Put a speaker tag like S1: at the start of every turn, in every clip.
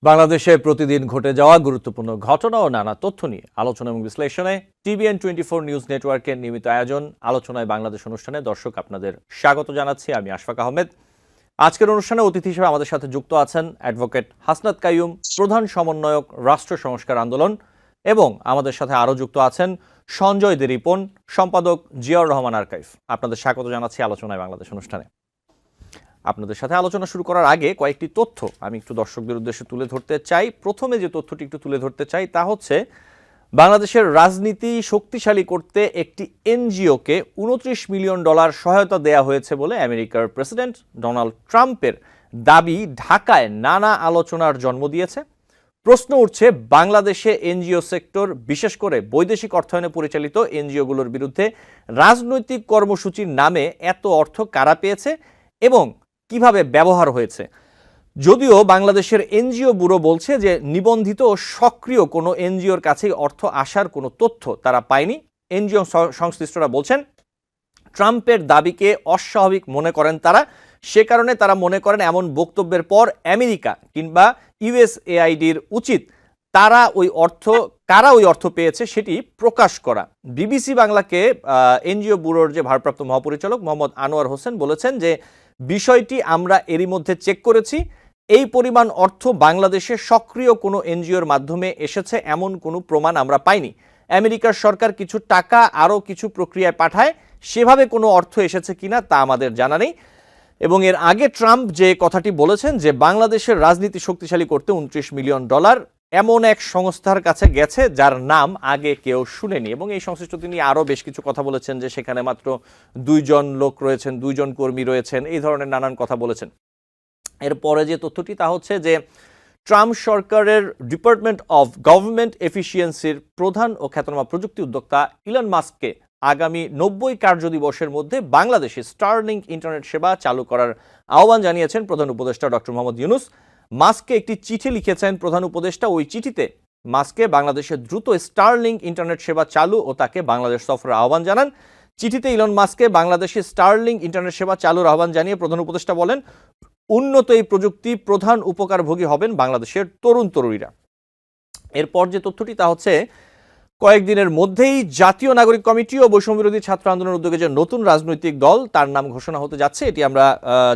S1: বাংলাদেশে প্রতিদিন ঘটে যাওয়া গুরুত্বপূর্ণ ঘটনা ও নানা তথ্য নিয়ে আলোচনা এবং বিশ্লেষণে টিভিএন 24 নিউজ নেটওয়ার্কের নিয়মিত আয়োজন আলোচনায় বাংলাদেশ অনুষ্ঠানে দর্শক আপনাদের স্বাগত জানাচ্ছি। আমি আশফাক আহমেদ। আজকের অনুষ্ঠানে অতিথি হিসেবে আমাদের সাথে যুক্ত আছেন অ্যাডভোকেট হাসনাত কাইয়ুম, প্রধান সমন্বয়ক রাষ্ট্র সংস্কার আন্দোলন, এবং আমাদের সাথে আরও যুক্ত আছেন সঞ্জয় দে রিপন, সম্পাদক জিয়াউর রহমান আর্কাইভ। আপনাদের স্বাগত জানাচ্ছি আলোচনায় বাংলাদেশ অনুষ্ঠানে। আপনাদের সাথে আলোচনা শুরু করার আগে কয়েকটি তথ্য আমি একটু দর্শকদের উদ্দেশ্যে তুলে ধরতে চাই। প্রথমে যে তথ্যটি একটু তুলে ধরতে চাই তা হচ্ছে বাংলাদেশের রাজনীতি শক্তিশালী করতে একটি এনজিওকে $29 মিলিয়ন সহায়তা দেয়া হয়েছে বলে আমেরিকার প্রেসিডেন্ট ডোনাল্ড ট্রাম্পের দাবি ঢাকায় নানা আলোচনার জন্ম দিয়েছে। প্রশ্ন উঠছে, বাংলাদেশে এনজিও সেক্টর, বিশেষ করে বৈদেশিক অর্থায়নে পরিচালিত এনজিওগুলোর বিরুদ্ধে রাজনৈতিক কর্মসূচির নামে এত অর্থ কারা পেয়েছে এবং কিভাবে ব্যবহার হয়েছে। যদিও বাংলাদেশের এনজিও ব্যুরো বলছে যে নিবন্ধিত ও সক্রিয় কোনো এনজিওর কাছেই অর্থ আসার কোনো তথ্য তারা পায়নি। এনজিও সংশ্লিষ্টরা বলছেন ট্রাম্পের দাবিকে অস্বাভাবিক মনে করেন তারা, সে কারণে তারা মনে করেন এমন বক্তব্যের পর আমেরিকা কিংবা ইউএসএআইডির উচিত কারা ওই অর্থ পেয়েছে সেটি প্রকাশ করা। বিবিসি বাংলাকে এনজিও ব্যুরোর যে ভারপ্রাপ্ত মহাপরিচালক মোহাম্মদ আনোয়ার হোসেন বলেছেন যে বিষয়টি আমরা এরই মধ্যে চেক করেছি, এই পরিমাণ অর্থ বাংলাদেশে সক্রিয় কোনো এনজিওর মাধ্যমে এসেছে এমন কোনো প্রমাণ আমরা পাইনি। আমেরিকার সরকার কিছু টাকা আরও কিছু প্রক্রিয়ায় পাঠায়, সেভাবে কোনো অর্থ এসেছে কিনা তা আমাদের জানা নেই। এবং এর আগে ট্রাম্প যে কথাটি বলেছেন যে বাংলাদেশের রাজনীতি শক্তিশালী করতে $29 মিলিয়ন এমন এক সংস্থার কাছে গেছে যার নাম আগে কেউ শুনেনি, এবং এই সংশ্লিষ্ট তিনি আরও বেশ কিছু কথা বলেছেন যে সেখানে মাত্র 2 জন লোক রয়েছেন, 2 জন কর্মী রয়েছেন, এই ধরনের নানান কথা বলেছেন। এরপরে যে তথ্যটি তা হচ্ছে যে ট্রাম্প সরকারের ডিপার্টমেন্ট অফ গভর্নমেন্ট এফিসিয়েন্সির প্রধান ও খ্যাতনামা প্রযুক্তি উদ্যোক্তা ইলন মাস্ককে আগামী 90 কার্যদিবসের মধ্যে বাংলাদেশে স্টারলিংক ইন্টারনেট সেবা চালু করার আহ্বান জানিয়েছেন প্রধান উপদেষ্টা ডক্টর মোহাম্মদ ইউনূস। মাস্ককে একটি চিঠি লিখেছেন প্রধান উপদেষ্টা। ওই চিঠিতে মাস্ককে বাংলাদেশে দ্রুত স্টারলিংক ইন্টারনেট সেবা চালু ও তাকে বাংলাদেশ সফরের আহ্বান জানান। চিঠিতে ইলন মাস্ককে বাংলাদেশে স্টারলিংক ইন্টারনেট সেবা চালুর আহ্বান জানিয়ে প্রধান উপদেষ্টা বলেন, উন্নত এই প্রযুক্তি প্রধান উপকারভোগী হবেন বাংলাদেশের তরুণ তরুণীরা। এরপর যে তথ্যটি তা হচ্ছে কয়েকদিনের মধ্যেই জাতীয় নাগরিক কমিটি ও বৈষম্যবিরোধী ছাত্র আন্দোলনের উদ্যোগে যে নতুন রাজনৈতিক দল তার নাম ঘোষণা হতে যাচ্ছে এটি আমরা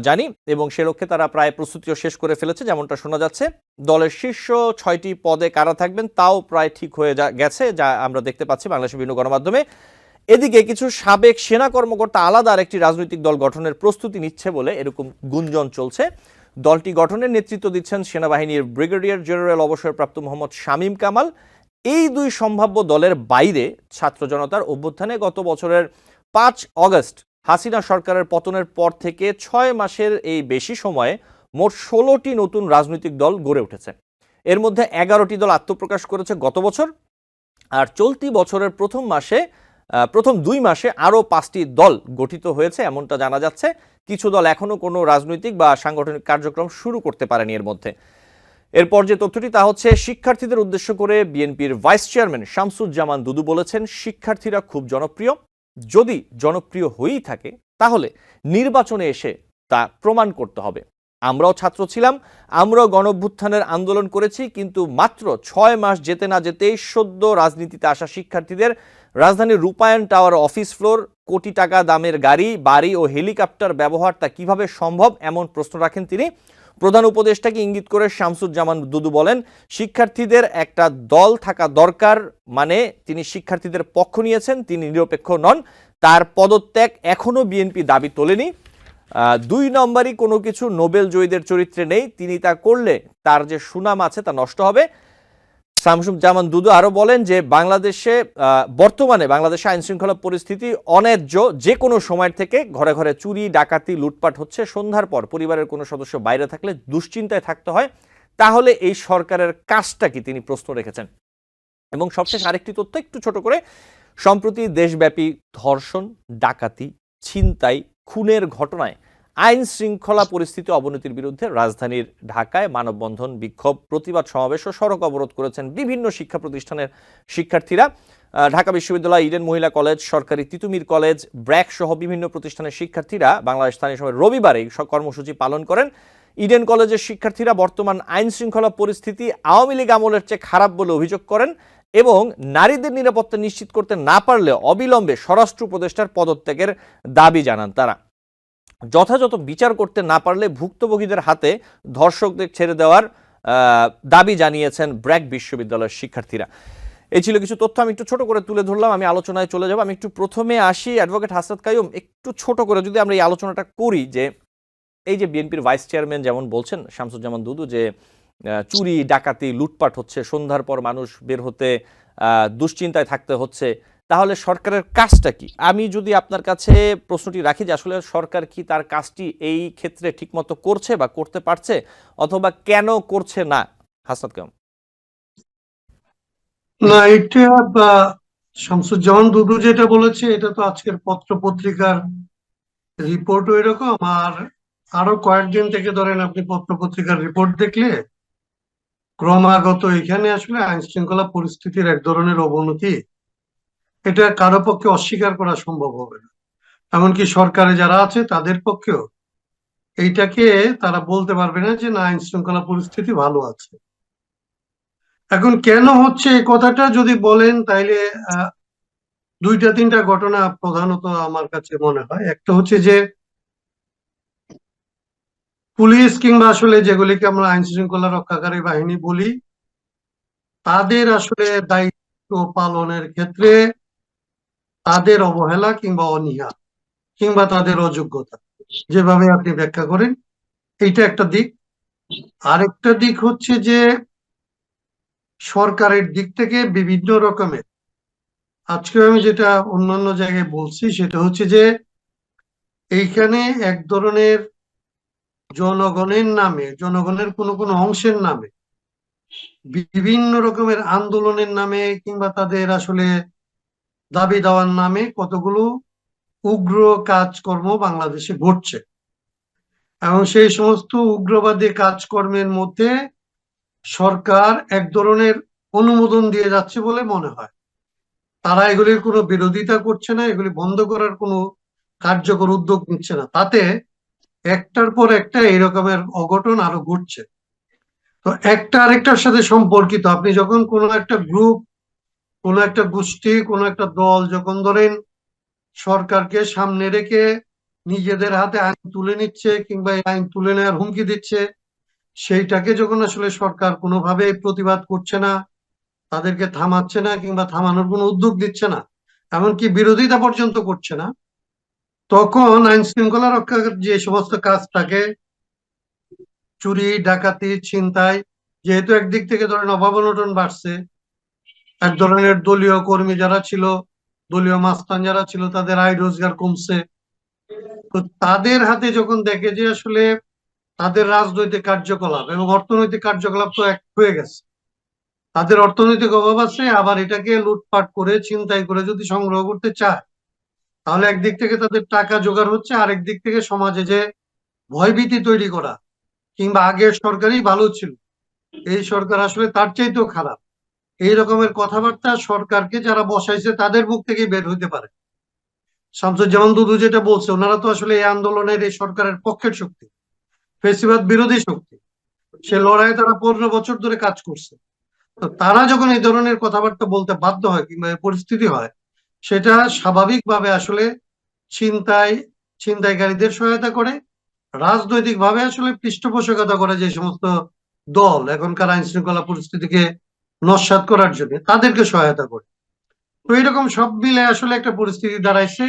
S1: জানি, এবং সে লক্ষ্যে তারা প্রায় প্রস্তুতিও শেষ করে ফেলেছে যেমনটা শোনা যাচ্ছে। দলের শীর্ষ 6টি পদে কারা থাকবেন তাও প্রায় ঠিক হয়ে গেছে, যা আমরা দেখতে পাচ্ছি বাংলাদেশের বিভিন্ন গণমাধ্যমে। এদিকে কিছু সাবেক সেনা কর্মকর্তা আলাদা আরেকটি রাজনৈতিক দল গঠনের প্রস্তুতি নিচ্ছে বলে এরকম গুঞ্জন চলছে। দলটি গঠনের নেতৃত্ব দিচ্ছেন সেনাবাহিনীর ব্রিগেডিয়ার জেনারেল অবসরপ্রাপ্ত মোহাম্মদ শামীম কামাল। এই দুই সম্ভাব্য দলের বাইরে ছাত্র জনতার অভ্যুত্থানে গত বছরের 5 অগস্ট হাসিনা সরকারের পতনের পর থেকে 6 মাসের এই বেশি সময়ে মোট 16টি নতুন রাজনৈতিক দল গড়ে উঠেছে। এর মধ্যে 11টি দল আত্মপ্রকাশ করেছে গত বছর, আর চলতি বছরের প্রথম 2 মাসে আরও 5টি দল গঠিত হয়েছে এমনটা জানা যাচ্ছে। কিছু দল এখনও কোনো রাজনৈতিক বা সাংগঠনিক কার্যক্রম শুরু করতে পারেনি এর মধ্যে। এরপর যে তথ্যটি তা হচ্ছে শিক্ষার্থীদের উদ্দেশ্য করে বিএনপির ভাইস চেয়ারম্যান শামসুজ্জামান দুদু বলেছেন, শিক্ষার্থীরা খুব জনপ্রিয়, যদি জনপ্রিয় হয়েই থাকে তাহলে নির্বাচনে এসে তা প্রমাণ করতে হবে। আমরাও ছাত্র ছিলাম, আমরাও গণঅভ্যুত্থানের আন্দোলন করেছি, কিন্তু মাত্র 6 মাস যেতে না যেতেই সদ্য রাজনীতিতে আসা শিক্ষার্থীদের রাজধানীর রূপায়ণ টাওয়ার অফিস ফ্লোর, কোটি টাকা দামের গাড়ি, বাড়ি ও হেলিকপ্টার ব্যবহার তা কিভাবে সম্ভব এমন প্রশ্ন রাখেন তিনি। প্রধান উপদেষ্টাকে ইঙ্গিত করে শামসুজ্জামান দুদু বলেন, শিক্ষার্থীদের একটা দল থাকা দরকার, মানে তিনি শিক্ষার্থীদের পক্ষ নিয়েছেন, তিনি নিরপেক্ষ নন। তার পদত্যাগ এখনও বিএনপি দাবি তোলেনি। 2 নম্বরই কোনো কিছু নোবেল জয়ীদের চরিত্রে নেই, তিনি তা করলে তার যে সুনাম আছে তা নষ্ট হবে। শামসুজ্জামান দুদু আরও বলেন যে বর্তমানে বাংলাদেশে আইনশৃঙ্খলা পরিস্থিতি অন্যায্য, যে কোনো সময় থেকে ঘরে ঘরে চুরি, ডাকাতি, লুটপাট হচ্ছে। সন্ধ্যার পর পরিবারের কোনো সদস্য বাইরে থাকলে দুশ্চিন্তায় থাকতে হয়। তাহলে এই সরকারের কাজটা কি, তিনি প্রশ্ন রেখেছেন। এবং সবশেষ আরেকটি তথ্য একটু ছোট করে, সম্প্রতি দেশব্যাপী ধর্ষণ, ডাকাতি, ছিনতাই, খুনের ঘটনায় আইন শৃঙ্খলা পরিস্থিতি অবনতির বিরুদ্ধে রাজধানীর ঢাকায় মানববন্ধন, বিক্ষোভ, প্রতিবাদ সমাবেশ ও সড়ক অবরোধ করেছেন বিভিন্ন শিক্ষা প্রতিষ্ঠানের শিক্ষার্থীরা। ঢাকা বিশ্ববিদ্যালয়, ইডেন মহিলা কলেজ, সরকারি তিতুমির কলেজ, ব্র্যাক সহ বিভিন্ন প্রতিষ্ঠানের শিক্ষার্থীরা বাংলাদেশ স্থানীয় সময় রবিবার এই কর্মসূচি পালন করেন। ইডেন কলেজের শিক্ষার্থীরা বর্তমান আইন শৃঙ্খলা পরিস্থিতি আওয়ামী লীগ আমলের চেয়ে খারাপ বলে অভিযোগ করেন এবং নারীদের নিরাপত্তা নিশ্চিত করতে না পারলে অবিলম্বে স্বরাষ্ট্র উপদেষ্টার পদত্যাগের দাবি জানান তারা। যথাযথ বিচার করতে না পারলে ভুক্তভোগীদের হাতে ধর্ষকদের ছেড়ে দেওয়ার দাবি জানিয়েছেন ব্র্যাক বিশ্ববিদ্যালয়ের শিক্ষার্থীরা। এই ছিল কিছু তথ্য, আমি একটু ছোট করে তুলে ধরলাম। আমি আলোচনায় চলে যাব। আমি একটু প্রথমে আসি অ্যাডভোকেট হাসনাত কাইয়ুম, একটু ছোট করে যদি আমরা এই আলোচনাটা করি যে এই যে বিএনপির ভাইস চেয়ারম্যান যেমন বলছেন শামসুজ্জামান দুদু যে চুরি ডাকাতি লুটপাট হচ্ছে, সন্ধ্যার পর মানুষ বের হতে দুশ্চিন্তায় থাকতে হচ্ছে, তাহলে সরকারের কাজটা কি? আমি যদি আপনার কাছে প্রশ্নটি রাখি যে আসলে সরকার কি তার কাজটি এই ক্ষেত্রে ঠিকমতো করছে বা করতে পারছে, অথবা কেন করছে না? হাসনাত কাইয়ুম।
S2: না, এটা শামসুজ্জামান দুদু যেটা বলেছে এটা তো আজকের পত্র পত্রিকার রিপোর্টও এরকম, আর আরো কয়েকদিন থেকে ধরেন আপনি পত্র পত্রিকার রিপোর্ট দেখলে ক্রমাগত এখানে আসলে আইন শৃঙ্খলা পরিস্থিতির এক ধরনের অবনতি, এটা কারো পক্ষে অস্বীকার করা সম্ভব হবে না। এমনকি সরকারে যারা আছে তাদের পক্ষেও এইটাকে তারা বলতে পারবে না যে না, আইন শৃঙ্খলা পরিস্থিতি ভালো আছে। এখন কেন হচ্ছে এই কথাটা যদি বলেন তাইলে দুইটা তিনটা ঘটনা প্রধানত আমার কাছে মনে হয়। একটা হচ্ছে যে পুলিশ কিংবা আসলে যেগুলিকে আমরা আইন শৃঙ্খলা রক্ষাকারী বাহিনী বলি, তাদের আসলে দায়িত্ব পালনের ক্ষেত্রে তাদের অবহেলা কিংবা অনীহা কিংবা তাদের অযোগ্যতা, যেভাবে আপনি ব্যাখ্যা করেন, এইটা একটা দিক। আরেকটা দিক হচ্ছে যে সরকারের দিক থেকে বিভিন্ন রকমের, আজকে আমি যেটা অন্যান্য জায়গায় বলছি সেটা হচ্ছে যে এইখানে এক ধরনের জনগণের নামে, জনগণের কোনো কোনো অংশের নামে, বিভিন্ন রকমের আন্দোলনের নামে কিংবা তাদের আসলে দাবি দেওয়ার নামে কতগুলো উগ্র কাজকর্ম বাংলাদেশে ঘটছে, এবং সেই সমস্ত উগ্রবাদী কাজকর্মের মধ্যে সরকার এক ধরনের অনুমোদন দিয়ে যাচ্ছে বলে মনে হয়। তারা এগুলির কোনো বিরোধিতা করছে না, এগুলি বন্ধ করার কোনো কার্যকর উদ্যোগ নিচ্ছে না, তাতে একটার পর একটা এরকমের অঘটন আরো ঘটছে। তো একটা আরেকটার সাথে সম্পর্কিত। আপনি যখন কোনো একটা গ্রুপ, কোনো একটা গোষ্ঠী, কোনো একটা দল যখন ধরেন সরকারকে সামনে রেখে নিজেদের হাতে আইন তুলে নিচ্ছে কিংবা এই আইন তুলে নেওয়ার হুমকি দিচ্ছে, সেইটাকে যখন আসলে সরকার কোনোভাবে প্রতিবাদ করছে না, তাদেরকে থামাচ্ছে না কিংবা থামানোর কোনো উদ্যোগ দিচ্ছে না, এমনকি বিরোধিতা পর্যন্ত করছে না, তখন আইন শৃঙ্খলা রক্ষার যে সমস্ত কাজ থাকে, চুরি ডাকাতি ছিনতাই, যেহেতু একদিক থেকে ধরেন অভাব অনটন বাড়ছে, এক ধরনের দলীয় কর্মী যারা ছিল, দলীয় মাস্তান যারা ছিল, তাদের আয় রোজগার কমছে। তো তাদের হাতে যখন দেখে যে আসলে তাদের রাজনৈতিক কার্যকলাপ এবং অর্থনৈতিক কার্যকলাপ তো এক হয়ে গেছে, তাদের অর্থনৈতিক অভাব আছে, আবার এটাকে লুটপাট করে ছিনতাই করে যদি সংগ্রহ করতে চায়, তাহলে একদিক থেকে তাদের টাকা জোগাড় হচ্ছে, আরেক দিক থেকে সমাজে যে ভয়ভীতি তৈরি করা, কিংবা আগের সরকারই ভালো ছিল, এই সরকার আসলে তার চাইতেও খারাপ, এই রকমের কথাবার্তা সরকারকে যারা বসাইছে তাদের মুখ থেকেই বের হইতে পারে। শামসুজ্জামান দুদু যেটা বলছে, ওনারা তো আসলে এই আন্দোলনের, এই সরকারের পক্ষের শক্তি, ফেসিবাদ বিরোধী শক্তি। সে লড়াইয়ে তারা 15 বছর ধরে কাজ করছে। তো তারা যখন এই ধরনের কথাবার্তা বলতে বাধ্য হয় কিংবা এই পরিস্থিতি হয়, সেটা স্বাভাবিকভাবে আসলে ছিনতাই, ছিনতাইকারীদের সহায়তা করে, রাজনৈতিক ভাবে আসলে পৃষ্ঠপোষকতা করে যে সমস্ত দল এখনকার আইন শৃঙ্খলা পরিস্থিতিকে নস্যাৎ করার জন্য, তাদেরকে সহায়তা করে। তো এরকম সব মিলে আসলে একটা পরিস্থিতি দাঁড়াইছে,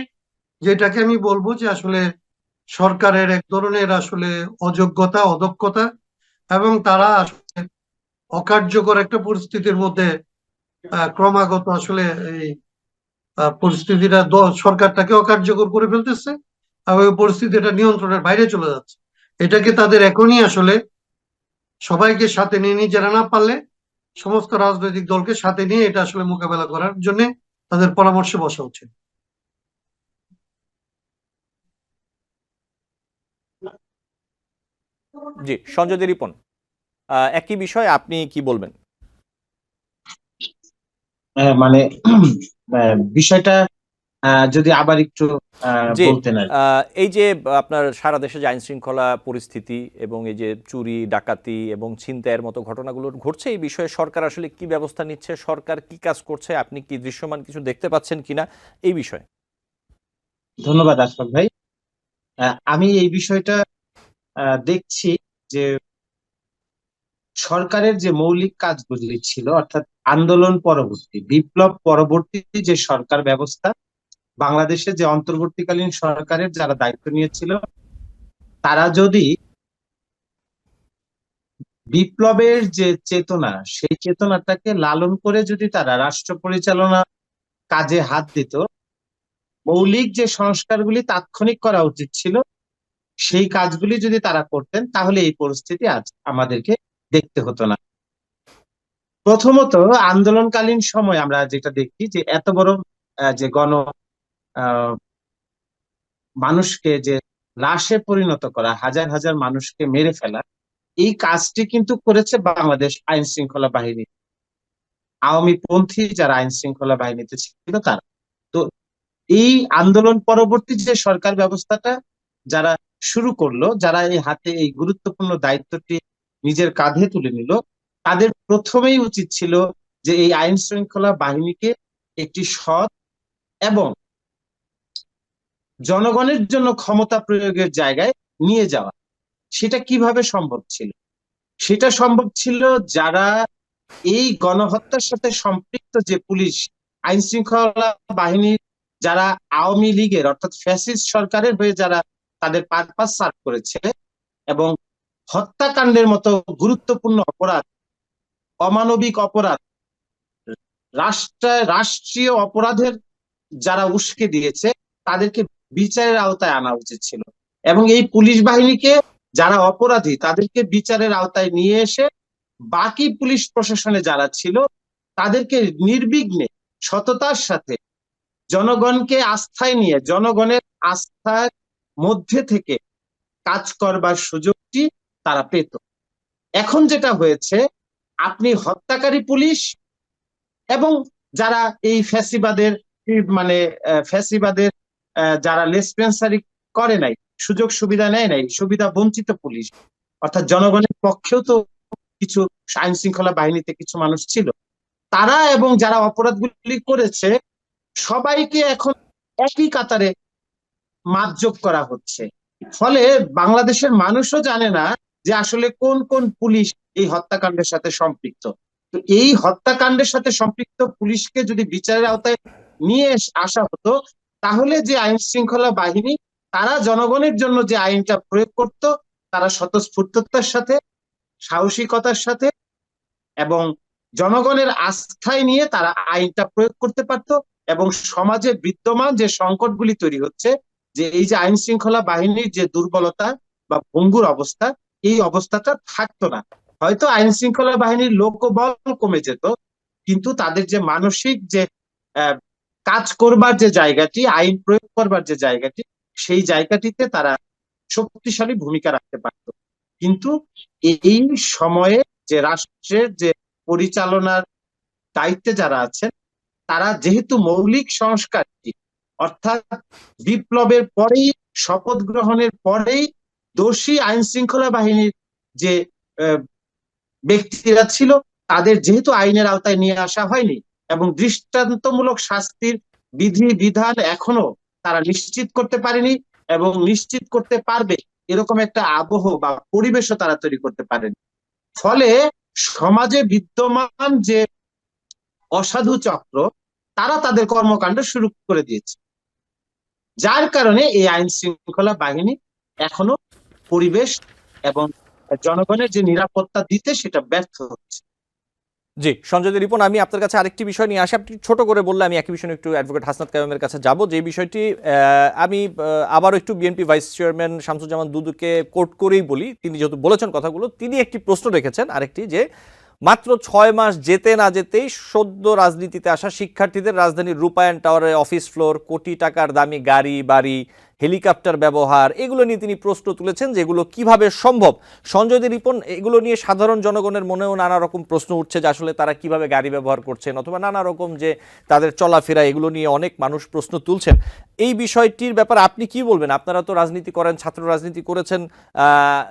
S2: যেটাকে আমি বলবো যে আসলে সরকারের এক ধরনের আসলে অযোগ্যতা, অদক্ষতা, এবং তারা আসলে অকার্যকর একটা পরিস্থিতির মধ্যে ক্রমাগত আসলে এই পরিস্থিতিটা সরকারটাকে অকার্যকর করে ফেলতেছে, এবং এই পরিস্থিতিটা নিয়ন্ত্রণের বাইরে চলে যাচ্ছে। এটাকে তাদের এখনই আসলে সবাইকে সাথে নিয়ে, নিজেরা না পারলে সমস্ত রাজনৈতিক দলকে সাথে নিয়ে এটা আসলে মোকাবেলা করার জন্য তাদের পরামর্শে বসা উচিত।
S1: জি, সঞ্জয় রিপন, একই বিষয় আপনি কি বলবেন?
S3: মানে বিষয়টা যদি আবার একটু
S1: জি,
S3: বলতেন আর কি।
S1: এই যে আপনার সারা দেশে যে আইন শৃঙ্খলা পরিস্থিতি এবং এই যে চুরি ডাকাতি এবং ছিনতাইয়ের মতো ঘটনাগুলো ঘটছে, এই বিষয়ে সরকার আসলে কি ব্যবস্থা নিচ্ছে, সরকার কি কাজ করছে, আপনি কি দৃশ্যমান কিছু দেখতে পাচ্ছেন কিনা এই বিষয়ে?
S3: ধন্যবাদ আশফাক ভাই। আমি এই বিষয়টা দেখছি যে সরকারের যে মৌলিক কাজগুলি ছিল, অর্থাৎ আন্দোলন পরবর্তী, বিপ্লব পরবর্তী যে সরকার ব্যবস্থা, বাংলাদেশে যে অন্তর্বর্তীকালীন সরকারের যারা দায়িত্ব নিয়েছিল, তারা যদি বিপ্লবের যে চেতনা, সেই চেতনাটাকে লালন করে যদি তারা রাষ্ট্র পরিচালনা কাজে হাত দিত, মৌলিক যে সংস্কারগুলি তাৎক্ষণিক করা উচিত ছিল, সেই কাজগুলি যদি তারা করতেন, তাহলে এই পরিস্থিতি আজ আমাদেরকে দেখতে হতো না। প্রথমত, আন্দোলনকালীন সময় আমরা যেটা দেখি যে এত বড় যে আহ, মানুষকে যে লাশে পরিণত করা, হাজার হাজার মানুষকে মেরে ফেলা, এই কাজটি কিন্তু করেছে বাংলাদেশ আইন শৃঙ্খলা বাহিনী, আওয়ামী পন্থী যারা আইন শৃঙ্খলা বাহিনীতে ছিল তারা। তো এই আন্দোলন পরবর্তী যে সরকার ব্যবস্থাটা যারা শুরু করলো, যারা এই হাতে এই গুরুত্বপূর্ণ দায়িত্বটি নিজের কাঁধে তুলে নিল, তাদের প্রথমেই উচিত ছিল যে এই আইন শৃঙ্খলা বাহিনীকে একটি সৎ এবং জনগণের জন্য ক্ষমতা প্রয়োগের জায়গায় নিয়ে যাওয়া। সেটা কিভাবে সম্ভব ছিল? সেটা সম্ভব ছিল যারা এই গণহত্যার সাথে সম্পৃক্ত, যে পুলিশ আইন শৃঙ্খলা বাহিনীর যারা আওয়ামী লীগের অর্থাৎ ফ্যাসিস্ট সরকারের হয়ে যারা তাদের পারপাস সার্ভ করেছে এবং হত্যাকাণ্ডের মতো গুরুত্বপূর্ণ অপরাধ, অমানবিক অপরাধ, রাষ্ট্রীয় অপরাধের যারা উস্কে দিয়েছে, তাদেরকে বিচারের আওতায় আনা উচিত ছিল। এবং এই পুলিশ বাহিনীকে, যারা অপরাধী তাদেরকে বিচারের আওতায় নিয়ে এসে বাকি পুলিশ প্রশাসনে যারা ছিল, তাদেরকে নির্বিঘ্নে সততার সাথে জনগণকে আস্থায় নিয়ে, জনগণের আস্থার মধ্যে থেকে কাজ করবার সুযোগটি তারা পেত। এখন যেটা হয়েছে, আপনি হত্যাকারী পুলিশ এবং যারা এই ফ্যাসিবাদের মানে ফ্যাসিবাদের যারা লেসপেন্সারি করে নাই, সুযোগ সুবিধা নেয় নাই, সুবিধা বঞ্চিত পুলিশ, অর্থাৎ জনগণের পক্ষেও তো কিছু আইন শৃঙ্খলা বাহিনীতে কিছু মানুষ ছিল, তারা এবং যারা অপরাধগুলি করেছে, সবাইকে এখন একই কাতারে মাপযোগ করা হচ্ছে। ফলে বাংলাদেশের মানুষও জানে না যে আসলে কোন কোন পুলিশ এই হত্যাকাণ্ডের সাথে সম্পৃক্ত। তো এই হত্যাকাণ্ডের সাথে সম্পৃক্ত পুলিশকে যদি বিচারের আওতায় নিয়ে আসা হতো, তাহলে যে আইন শৃঙ্খলা বাহিনী তারা জনগণের জন্য যে আইনটা প্রয়োগ করত, তারা স্বতঃস্ফূর্ততার সাথে, সাহসিকতার সাথে এবং জনগণের আস্থায় নিয়ে তারা আইনটা প্রয়োগ করতে পারতো এবং সমাজে বিদ্যমান যে সংকটগুলি তৈরি হচ্ছে, যে এই যে আইন শৃঙ্খলা বাহিনীর যে দুর্বলতা বা ভঙ্গুর অবস্থা, এই অবস্থাটা থাকতো না। হয়তো আইন শৃঙ্খলা বাহিনীর লোকবল কমে যেত, কিন্তু তাদের যে মানসিক যে কাজ করবার যে জায়গাটি, আইন প্রয়োগ করবার যে জায়গাটি, সেই জায়গাটিতে তারা শক্তিশালী ভূমিকা রাখতে পারত। কিন্তু এই সময়ে যে রাষ্ট্রের যে পরিচালনার দায়িত্বে যারা আছেন, তারা যেহেতু মৌলিক সংস্কারটি, অর্থাৎ বিপ্লবের পরেই, শপথ গ্রহণের পরেই দোষী আইন শৃঙ্খলা বাহিনীর যে ব্যক্তিরা ছিল, তাদের যেহেতু আইনের আওতায় নিয়ে আসা হয়নি এবং দৃষ্টান্তমূলক শাস্তির বিধি বিধান এখনো তারা নিশ্চিত করতে পারেনি এবং নিশ্চিত করতে পারবে এরকম একটা আবহ বা পরিবেশও তারা তৈরি করতে পারেনি। ফলে সমাজে বিদ্যমান যে অসাধু চক্র, তারা তাদের কর্মকাণ্ড শুরু করে দিয়েছে, যার কারণে এই আইন শৃঙ্খলা বাহিনী এখনো পরিবেশ এবং জনগণের যে নিরাপত্তা দিতে সেটা ব্যর্থ হচ্ছে।
S1: জি, সঞ্জয় দে রিপন, আমি আপনার কাছে আরেকটি বিষয় নিয়ে আসি। আপনি ছোট করে বললে আমি একই বিষয়ে একটু অ্যাডভোকেট হাসনাত কাইয়ুমের কাছে যাব, যে বিষয়টি আমি আবারও একটু বিএনপি ভাইস চেয়ারম্যান শামসুজ্জামান দুদুকে কোট করেই বলি। তিনি যেহেতু বলেছেন কথাগুলো, তিনি একটি প্রশ্ন রেখেছেন আরেকটি, যে মাত্র 6 মাস যেতে না যেতেই সদ্য রাজনীতিতে আসা শিক্ষার্থীদের রাজধানীর রূপায়ণ টাওয়ারে অফিস ফ্লোর, কোটি টাকার দামি গাড়ি বাড়ি হেলিকপ্টার ব্যবহার, এগুলো নিয়ে তিনি প্রশ্ন তুলেছেন যেগুলো কিভাবে সম্ভব। সঞ্জয় রিপন, এগুলো নিয়ে সাধারণ জনগণের মনেও নানা রকম প্রশ্ন উঠছে যে আসলে তারা কিভাবে গাড়ি ব্যবহার করছেন, অথবা নানা রকম যে তাদের চলাফেরা, এগুলো নিয়ে অনেক মানুষ প্রশ্ন তুলছেন। এই বিষয়টির ব্যাপারে আপনি কি বলবেন? আপনারা তো রাজনীতি করেন, ছাত্র রাজনীতি করেছেন,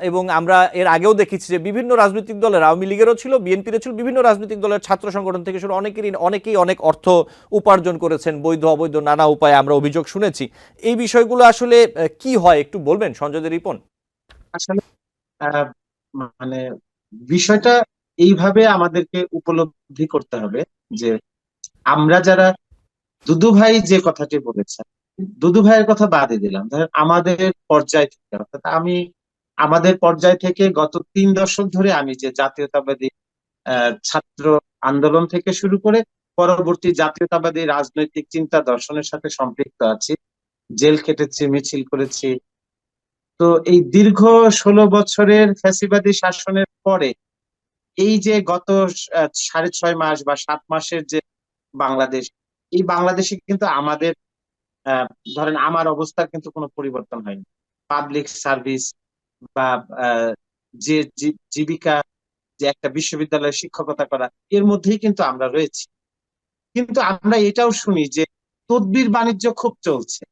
S1: এবং আমরা এর আগেও দেখেছি যে বিভিন্ন রাজনৈতিক দলের, আওয়ামী লীগেরও ছিল, বিএনপিরও ছিল, বিভিন্ন রাজনৈতিক দলের ছাত্র সংগঠন থেকে শুরু অনেকেই অনেক অর্থ উপার্জন করেছেন বৈধ অবৈধ নানা উপায়ে, আমরা অভিযোগ শুনেছি। এই বিষয়গুলো আসলে কি হয় একটু বলবেন সঞ্জয় রিপন?
S3: আসলে আহ, মানে বিষয়টা এইভাবে আমাদেরকে উপলব্ধি করতে হবে যে আমরা যারা, দুদু ভাই যে কথাটি বলেছেন, দুদু ভাইয়ের কথা বাদে দিলাম, ধরেন আমাদের পর্যায় থেকে, অর্থাৎ আমাদের পর্যায় থেকে গত 3 দশক ধরে আমি যে জাতীয়তাবাদী ছাত্র আন্দোলন থেকে শুরু করে পরবর্তী জাতীয়তাবাদী রাজনৈতিক চিন্তা দর্শনের সাথে সম্পৃক্ত আছি, জেল খেটেছি, মিছিল করেছি। তো এই দীর্ঘ 16 বছরের ফ্যাসিবাদী শাসনের পরে এই যে গত 6.5 মাস বা 7 মাসের যে বাংলাদেশ, এই বাংলাদেশে কিন্তু আমাদের আহ, ধরেন আমার অবস্থার কিন্তু কোনো পরিবর্তন হয়নি। পাবলিক সার্ভিস বা আহ, যে জীবিকা, যে একটা বিশ্ববিদ্যালয়ে শিক্ষকতা করা, এর মধ্যেই কিন্তু আমরা রয়েছি। কিন্তু আমরা এটাও শুনি যে তদবির বাণিজ্য খুব চলছে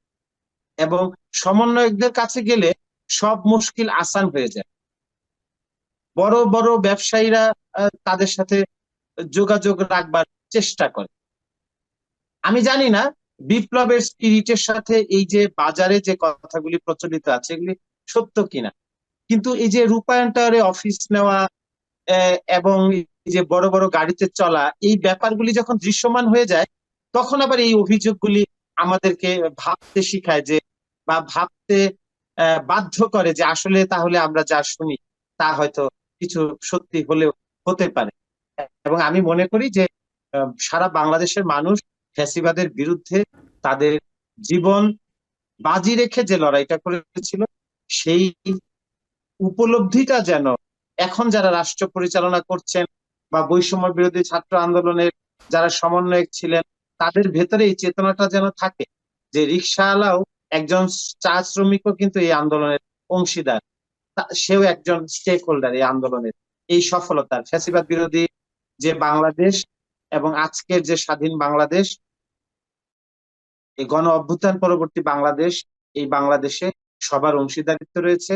S3: এবং সমন্বয়কদের কাছে গেলে সব মুশকিল আসান হয়ে যায়। বড় বড় ব্যবসায়ীরা তাদের সাথে যোগাযোগ রাখবার চেষ্টা করে। আমি জানি না বিপ্লবের স্পিরিটের সাথে এই যে বাজারে যে কথাগুলি প্রচলিত আছে এগুলি সত্য কিনা, কিন্তু এই যে রূপায়ণ টাওয়ারে অফিস নেওয়া এবং এই যে বড় বড় গাড়িতে চলা, এই ব্যাপারগুলি যখন দৃশ্যমান হয়ে যায়, তখন আবার এই অভিযোগগুলি আমাদেরকে ভাবতে শিখায় যে, বা ভাবতে বাধ্য করে যে আসলে তাহলে আমরা যা শুনি তা হয়তো কিছু সত্যি হলেও হতে পারে। এবং আমি মনে করি যে সারা বাংলাদেশের মানুষ ফ্যাসিবাদের বিরুদ্ধে তাদের জীবন বাজি রেখে যে লড়াইটা করেছিল, সেই উপলব্ধিটা যেন এখন যারা রাষ্ট্র পরিচালনা করছেন বা বৈষম্য বিরোধী ছাত্র আন্দোলনের যারা সমন্বয়ক ছিলেন, তাদের ভেতরে এই চেতনাটা যেন থাকে যে রিকশাওয়ালাও একজন, চা শ্রমিকও কিন্তু এই আন্দোলনের অংশীদার, সেও একজন স্টেক হোল্ডার এই আন্দোলনের, এই সফলতার। ফ্যাসিবাদ বিরোধী যে বাংলাদেশ এবং আজকের যে স্বাধীন বাংলাদেশ, এই গণ অভ্যুত্থান পরবর্তী বাংলাদেশ, এই বাংলাদেশে সবার অংশীদারিত্ব রয়েছে।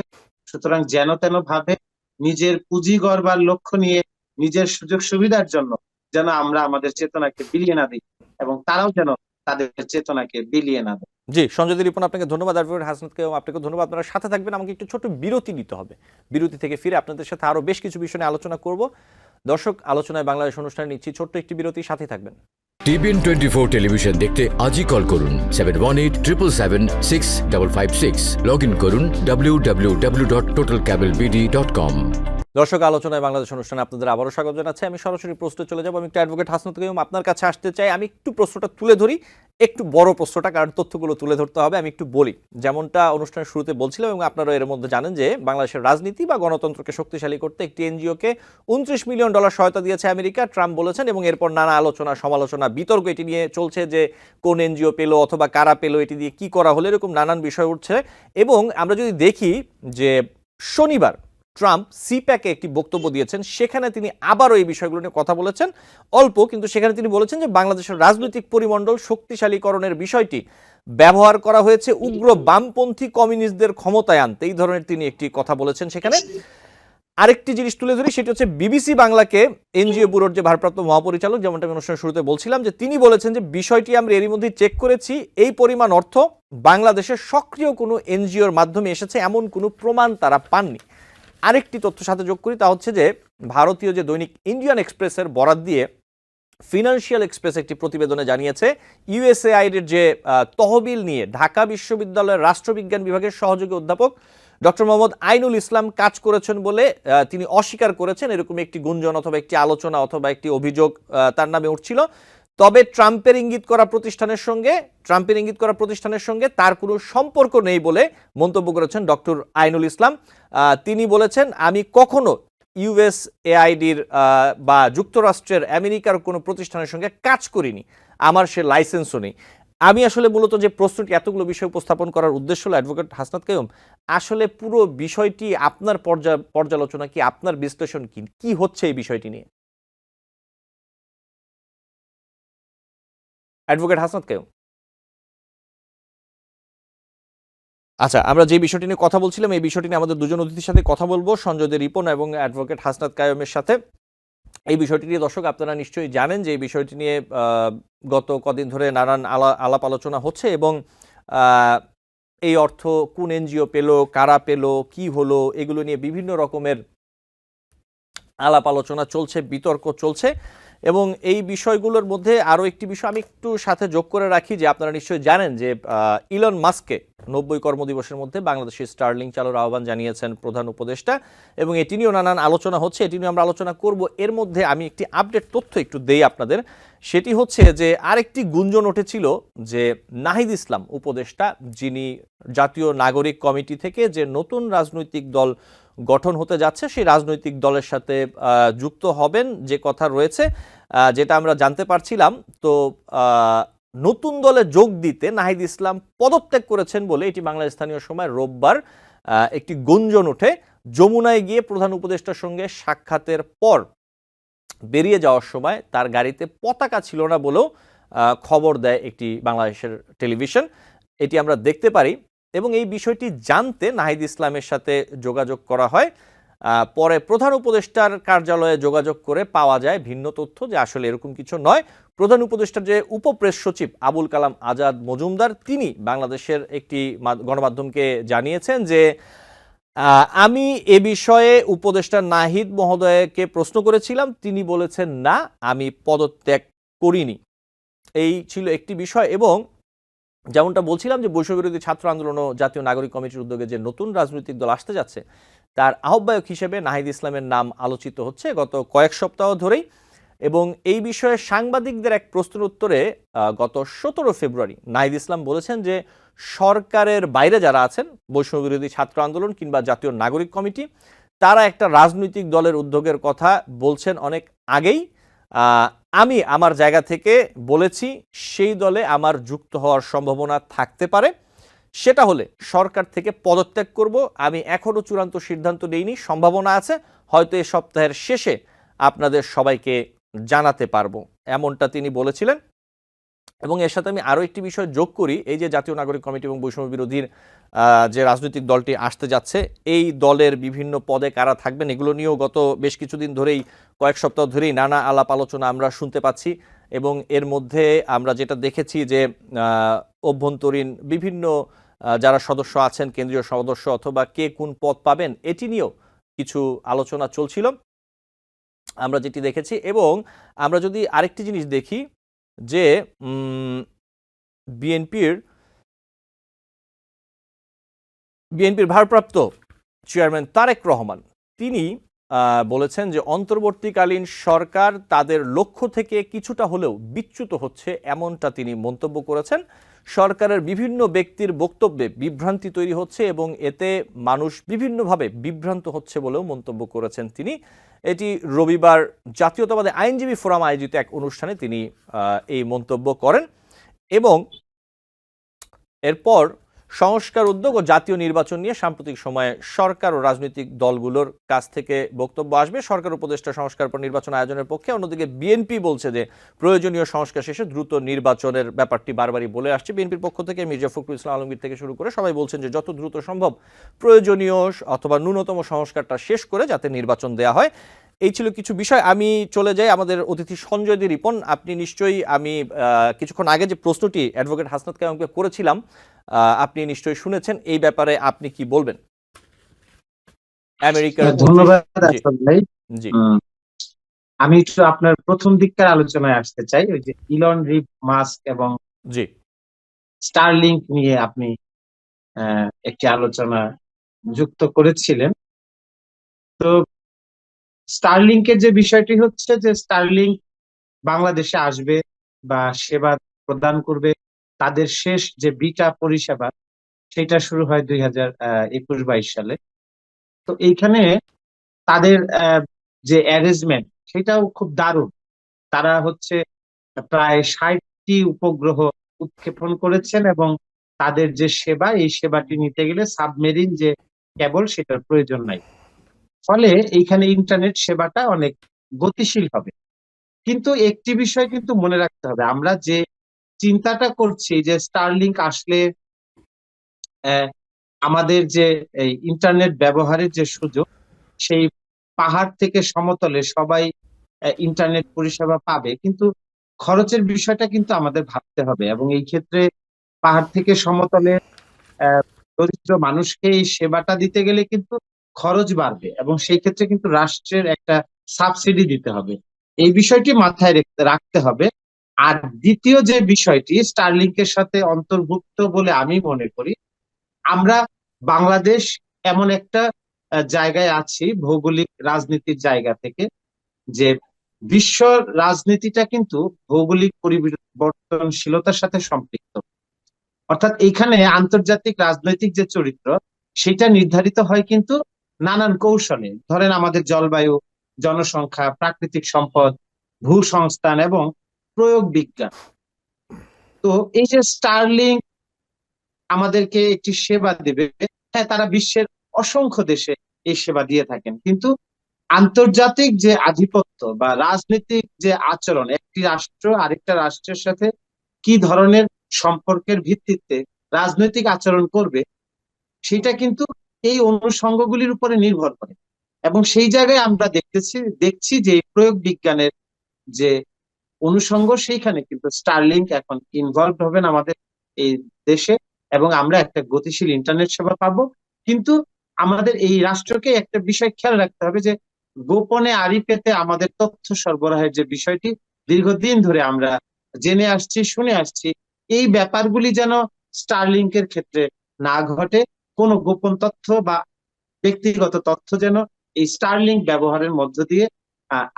S3: সুতরাং যেন তেন ভাবে নিজের পুঁজি গড়বার লক্ষ্য নিয়ে নিজের সুযোগ সুবিধার জন্য যেন আমরা আমাদের চেতনাকে বিলিয়ে না দিই, এবং তারাও যেন তাদের চেতনাকে বিলিয়ে না দেয়।
S1: জি, সঞ্জয় রিপন, আপনাকে ধন্যবাদ। অ্যাডভোকেট হাসনাতকে আপনাকে ধন্যবাদ। আপনারা সাথে থাকবেন। আমাকে একটু ছোট বিরতি নিতে হবে, বিরতি থেকে ফিরে আপনাদের সাথে আরো বেশ কিছু বিষয় নিয়ে আলোচনা করব। দর্শক, আলোচনায় বাংলাদেশ অনুষ্ঠানে নিচ্ছি ছোট্ট একটি বিরতি, সাথে থাকবেন।
S4: TBN 24 টেলিভিশন দেখতে আজই কল করুন 7187776556। লগ ইন করুন www.totalcablebd.com।
S1: দর্শক, আলোচনায় বাংলাদেশ অনুষ্ঠানে আপনাদের আবারও স্বাগত জানাচ্ছি। আমি সরাসরি প্রশ্নে চলে যাব। আমি একটু অ্যাডভোকেট হাসনাত কাইয়ুম আপনার কাছে আসতে চাই। আমি একটু প্রশ্নটা তুলে ধরি, একটু বড় প্রশ্নটা, কারণ তথ্যগুলো তুলে ধরতে হবে। আমি একটু বলি, যেমনটা অনুষ্ঠানের শুরুতে বলছিলাম এবং আপনারা এর মধ্যে জানেন যে বাংলাদেশের রাজনীতি বা গণতন্ত্রকে শক্তিশালী করতে একটি এনজিওকে $29 মিলিয়ন সহায়তা দিয়েছে আমেরিকা, ট্রাম্প বলেছেন। এবং এরপর নানা আলোচনা, সমালোচনা, বিতর্ক এটি নিয়ে চলছে যে কোন এনজিও পেলো অথবা কারা পেলো, এটি দিয়ে কি করা হলো, এরকম নানান বিষয় উঠছে। এবং আমরা যদি দেখি যে শনিবার ট্রাম্প সিপ্যাকে একটি বক্তব্য দিয়েছেন, সেখানে তিনি আবারও এই বিষয়গুলো নিয়ে কথা বলেছেন অল্প, কিন্তু সেখানে তিনি বলেছেন যে বাংলাদেশের রাজনৈতিক পরিমণ্ডল শক্তিশালীকরণের বিষয়টি ব্যবহার করা হয়েছে উগ্র বামপন্থী কমিউনিস্টদের ক্ষমতায় আনতে, এই ধরনের তিনি একটি কথা বলেছেন সেখানে। আরেকটি জিনিস তুলে ধরি, সেটি হচ্ছে বিবিসি বাংলাকে এনজিও ব্যুরোর যে ভারপ্রাপ্ত মহাপরিচালক, যেমনটা আমি অনুষ্ঠানের শুরুতে বলছিলাম, যে তিনি বলেছেন যে বিষয়টি আমরা এরই মধ্যে চেক করেছি, এই পরিমাণ অর্থ বাংলাদেশের সক্রিয় কোনো এনজিওর মাধ্যমে এসেছে এমন কোনো প্রমাণ তারা পাননি। আরেকটি তথ্য সাথে যোগ করি, তা হচ্ছে যে ভারতীয় যে দৈনিক ইন্ডিয়ান এক্সপ্রেসের বরাত দিয়ে ফিনান্সিয়াল এক্সপ্রেস একটি প্রতিবেদনে জানিয়েছে ইউএসএআইডির যে তহবিল নিয়ে ঢাকা বিশ্ববিদ্যালয়ের রাষ্ট্রবিজ্ঞান বিভাগের সহযোগী অধ্যাপক ডক্টর মোহাম্মদ আইনুল ইসলাম কাজ করেছেন বলে তিনি অস্বীকার করেছেন, এরকম একটি গুঞ্জন অথবা একটি আলোচনা অথবা একটি অভিযোগ তার নামে উঠছিল। তবে ট্রাম্পের ইঙ্গিত করা প্রতিষ্ঠানের সঙ্গে তার কোনো সম্পর্ক নেই বলে মন্তব্য করেছেন ডক্টর আইনুল ইসলাম। তিনি বলেছেন, আমি কখনো ইউএসএআইডির বা যুক্তরাষ্ট্রের আমেরিকার কোনো প্রতিষ্ঠানের সঙ্গে কাজ করিনি, আমার সে লাইসেন্সও নেই। আমি আসলে মূলত যে প্রশ্নটি এতগুলো বিষয় উপস্থাপন করার উদ্দেশ্য হলো অ্যাডভোকেট হাসনাত কাইয়ুম, আসলে পুরো বিষয়টি আপনার পর্যালোচনা কি, আপনার বিশ্লেষণ কি, কি হচ্ছে এই বিষয়টি নিয়ে? অ্যাডভোকেট হাসনাত কাইয়ুম। আচ্ছা, আমরা যে বিষয়টি নিয়ে কথা বলছিলাম এই বিষয়টি নিয়ে আমাদের দুজন অতিথির সাথে কথা বলবো, সঞ্জয় দে রিপন এবং অ্যাডভোকেট হাসনাত কাইয়ুমের সাথে। এই বিষয়টি নিয়ে দর্শক আপনারা নিশ্চয়ই জানেন যে এই বিষয়টি নিয়ে গত কদিন ধরে নানান আলাপ আলোচনা হচ্ছে এবং এই অর্থ কোন এনজিও পেল, কারা পেল, কি হলো, এগুলো নিয়ে বিভিন্ন রকমের আলাপ আলোচনা চলছে, বিতর্ক চলছে। এবং এই বিষয়গুলোর মধ্যে আরও একটি বিষয় আমি একটু সাথে যোগ করে রাখি যে আপনারা নিশ্চয়ই জানেন যে ইলন মাস্ককে 90 কর্মদিবসের মধ্যে বাংলাদেশে স্টারলিং চালুর আহ্বান জানিয়েছেন প্রধান উপদেষ্টা, এবং এটি নিয়েও নানান আলোচনা হচ্ছে, এটি নিয়ে আমরা আলোচনা করব। এর মধ্যে আমি একটি আপডেট তথ্য একটু দেই আপনাদের, সেটি হচ্ছে যে আরেকটি গুঞ্জন উঠেছিল যে নাহিদ ইসলাম উপদেষ্টা, যিনি জাতীয় নাগরিক কমিটি থেকে যে নতুন রাজনৈতিক দল গঠন হতে যাচ্ছে সেই রাজনৈতিক দলের সাথে যুক্ত হবেন যে কথা রয়েছে, যেটা আমরা জানতে পারছিলাম। তো নতুন দলে যোগ দিতে নাহিদ ইসলাম পদত্যাগ করেছেন বলে এটি বাংলাদেশ স্থানীয় সময় রোববার একটি গুঞ্জন ওঠে। যমুনায় গিয়ে প্রধান উপদেষ্টার সঙ্গে সাক্ষাতের পর বেরিয়ে যাওয়ার সময় তার গাড়িতে পতাকা ছিল না বলেও খবর দেয় একটি বাংলাদেশের টেলিভিশন, এটি আমরা দেখতে পারি। এবং এই বিষয়টি জানতে নাহিদ ইসলামের সাথে যোগাযোগ করা হয়। পরে প্রধান উপদেষ্টার কার্যালয়ে যোগাযোগ করে পাওয়া যায় ভিন্ন তথ্য, যে আসলে এরকম কিছু নয়। প্রধান উপদেষ্টার যে উপপ্রেস সচিব আবুল কালাম আজাদ মজুমদার, তিনি বাংলাদেশের একটি গণমাধ্যমকে জানিয়েছেন যে আমি এ বিষয়ে উপদেষ্টা নাহিদ মহোদয়কে প্রশ্ন করেছিলাম, তিনি বলেছেন না, আমি পদত্যাগ করিনি। এই ছিল একটি বিষয়। এবং যেমনটা বলছিলাম যে বৈষম্যবিরোধী ছাত্র আন্দোলন ও জাতীয় নাগরিক কমিটির উদ্যোগে যে নতুন রাজনৈতিক দল আসতে যাচ্ছে তার আহ্বায়ক হিসেবে নাহিদ ইসলামের নাম আলোচিত হচ্ছে গত কয়েক সপ্তাহ ধরেই। এবং এই বিষয়ে সাংবাদিকদের এক প্রশ্নের উত্তরে গত 17 ফেব্রুয়ারি নাহিদ ইসলাম বলেছেন যে সরকারের বাইরে যারা আছেন, বৈষম্যবিরোধী ছাত্র আন্দোলন কিংবা জাতীয় নাগরিক কমিটি, তারা একটা রাজনৈতিক দলের উদ্যোগের কথা বলছেন অনেক আগেই। আমি আমার জায়গা থেকে বলেছি সেই দলে আমার যুক্ত হওয়ার সম্ভাবনা থাকতে পারে, সেটা হলে সরকার থেকে পদত্যাগ করব। আমি এখনো চূড়ান্ত সিদ্ধান্ত নেইনি, সম্ভাবনা আছে, হয়তো এ সপ্তাহের শেষে আপনাদের সবাইকে জানাতে পারবো, এমনটা তিনি বলেছিলেন। এবং এর সাথে আমি আরও একটি বিষয় যোগ করি, এই যে জাতীয় নাগরিক কমিটি এবং বৈষম্য বিরোধীর যে রাজনৈতিক দলটি আসতে যাচ্ছে, এই দলের বিভিন্ন পদে কারা থাকবেন এগুলো নিয়েও গত বেশ কিছুদিন ধরেই, কয়েক সপ্তাহ ধরেই নানা আলাপ আলোচনা আমরা শুনতে পাচ্ছি। এবং এর মধ্যে আমরা যেটা দেখেছি যে অভ্যন্তরীণ বিভিন্ন যারা সদস্য আছেন, কেন্দ্রীয় সদস্য অথবা কে কোন পদ পাবেন, এটি নিয়েও কিছু আলোচনা চলছিল আমরা যেটি দেখেছি। এবং আমরা যদি আরেকটি জিনিস দেখি যে বিএনপির ভারপ্রাপ্ত চেয়ারম্যান তারেক রহমান, তিনি বলেছেন যে অন্তর্বর্তীকালীন সরকার তাদের লক্ষ্য থেকে কিছুটা হলেও বিচ্যুত হচ্ছে, এমনটা তিনি মন্তব্য করেছেন। সরকারের বিভিন্ন ব্যক্তির বক্তব্যে বিভ্রান্তি তৈরি হচ্ছে এবং এতে মানুষ বিভিন্নভাবে বিভ্রান্ত হচ্ছে বলেও মন্তব্য করেছেন তিনি। এটি রবিবার জাতীয়তাবাদী আইনজীবী ফোরাম আয়োজিত এক অনুষ্ঠানে তিনি এই মন্তব্য করেন। এবং এরপর সংস্কার উদ্যোগ ও জাতীয় নির্বাচন নিয়ে সাম্প্রতিক সময়ে সরকার ও রাজনৈতিক দলগুলোর কাছ থেকে বক্তব্য আসবে। সরকার উপদেষ্টা সংস্কার পর নির্বাচন আয়োজনের পক্ষে, অন্যদিকে বিএনপি বলছে যে প্রয়োজনীয় সংস্কার শেষে দ্রুত নির্বাচনের ব্যাপারটি বারবারই বলে আসছে। বিএনপির পক্ষ থেকে মির্জা ফখরুল ইসলাম আলমগীর থেকে শুরু করে সবাই বলছেন যে যত দ্রুত সম্ভব প্রয়োজনীয় অথবা ন্যূনতম সংস্কারটা শেষ করে যাতে নির্বাচন দেয়া হয়। এই ছিল কিছু বিষয়। আমি চলে যাই আমাদের অতিথি সঞ্জয় দে রিপন। আপনি নিশ্চয়ই, আমি কিছুক্ষণ আগে যে প্রশ্নটি অ্যাডভোকেট হাসনাত কাইয়ুমকে করেছিলাম আপনি নিশ্চয়ই শুনেছেন, এই ব্যাপারে আপনি কি বলবেন? আমেরিকার
S3: ধন্যবাদ আশফাক ভাই।
S1: জি,
S3: আমি একটু আপনার প্রথম দিককার আলোচনায় আসতে চাই। ওই যে ইলন মাস্ক এবং
S1: জি,
S3: স্টারলিংক নিয়ে আপনি একটি আলোচনা যুক্ত করেছিলেন। তো স্টারলিংকের যে বিষয়টি হচ্ছে যে স্টারলিংক বাংলাদেশে আসবে বা সেবা প্রদান করবে, তাদের শেষ যে বিটা পরিষেবা সেটা শুরু হয় 2021-22 সালে। তো এইখানে তাদের যে অ্যারেঞ্জমেন্ট সেটাও খুব দারুণ। তারা হচ্ছে প্রায় 60টি উপগ্রহ উৎক্ষেপণ করেছেন এবং তাদের যে সেবা, এই সেবাটি নিতে গেলে সাবমেরিন যে কেবল সেটার প্রয়োজন নাই। ফলে এইখানে ইন্টারনেট সেবাটা অনেক গতিশীল হবে। কিন্তু একটি বিষয় কিন্তু মনে রাখতে হবে, আমরা যে চিন্তাটা করছি যে স্টারলিংক আসলে আহ, আমাদের যে এই ইন্টারনেট ব্যবহারের যে সুযোগ, সেই পাহাড় থেকে সমতলে সবাই ইন্টারনেট পরিষেবা পাবে, কিন্তু খরচের বিষয়টা কিন্তু আমাদের ভাবতে হবে। এবং এই ক্ষেত্রে পাহাড় থেকে সমতলে আহ, দরিদ্র মানুষকে এই সেবাটা দিতে গেলে কিন্তু খরচ বাড়বে, এবং সেই ক্ষেত্রে কিন্তু রাষ্ট্রের একটা সাবসিডি দিতে হবে। এই বিষয়টি মাথায় রাখতে হবে। আর দ্বিতীয় যে বিষয়টি স্টারলিংকের সাথে অন্তর্ভুক্ত বলে আমি মনে করি, আমরা বাংলাদেশ এমন একটা জায়গায় আছি ভৌগোলিক রাজনীতির জায়গা থেকে, যে বিশ্ব রাজনীতিটা কিন্তু ভৌগোলিক পরিবর্তনশীলতার সাথে সম্পৃক্ত। অর্থাৎ এইখানে আন্তর্জাতিক রাজনৈতিক যে চরিত্র, সেটা নির্ধারিত হয় কিন্তু নানান কৌশলে। ধরেন আমাদের জলবায়ু, জনসংখ্যা, প্রাকৃতিক সম্পদ, ভূসংস্থান এবং প্রয়োগ বিজ্ঞান। তো এই যে স্টারলিংক আমাদেরকে একটি সেবা দিবে, হ্যাঁ, তারা বিশ্বের অসংখ্য দেশে এই সেবা দিয়ে থাকেন, কিন্তু আন্তর্জাতিক যে আধিপত্য বা রাজনৈতিক যে আচরণ, একটি রাষ্ট্র আরেকটা রাষ্ট্রের সাথে কি ধরনের সম্পর্কের ভিত্তিতে রাজনৈতিক আচরণ করবে, সেটা কিন্তু এই অনুষঙ্গগুলির উপরে নির্ভর করে। এবং সেই জায়গায় আমরা দেখছি যে এই প্রয়োগ বিজ্ঞানের যে অনুষঙ্গ, সেইখানে কিন্তু স্টারলিংক এখন ইনভলভ হবেন আমাদের এই দেশে, এবং আমরা একটা গতিশীল ইন্টারনেট সেবা পাবো। কিন্তু আমাদের এই রাষ্ট্রকে একটা বিষয় খেয়াল রাখতে হবে যে গোপনে আড়ি পেতে আমাদের তথ্য সরবরাহের যে বিষয়টি দীর্ঘদিন ধরে আমরা জেনে আসছি, শুনে আসছি, এই ব্যাপারগুলি যেন স্টারলিংকের ক্ষেত্রে না ঘটে। কোনো গোপন তথ্য বা ব্যক্তিগত তথ্য যেন এই স্টারলিংক ব্যবহারের মধ্য দিয়ে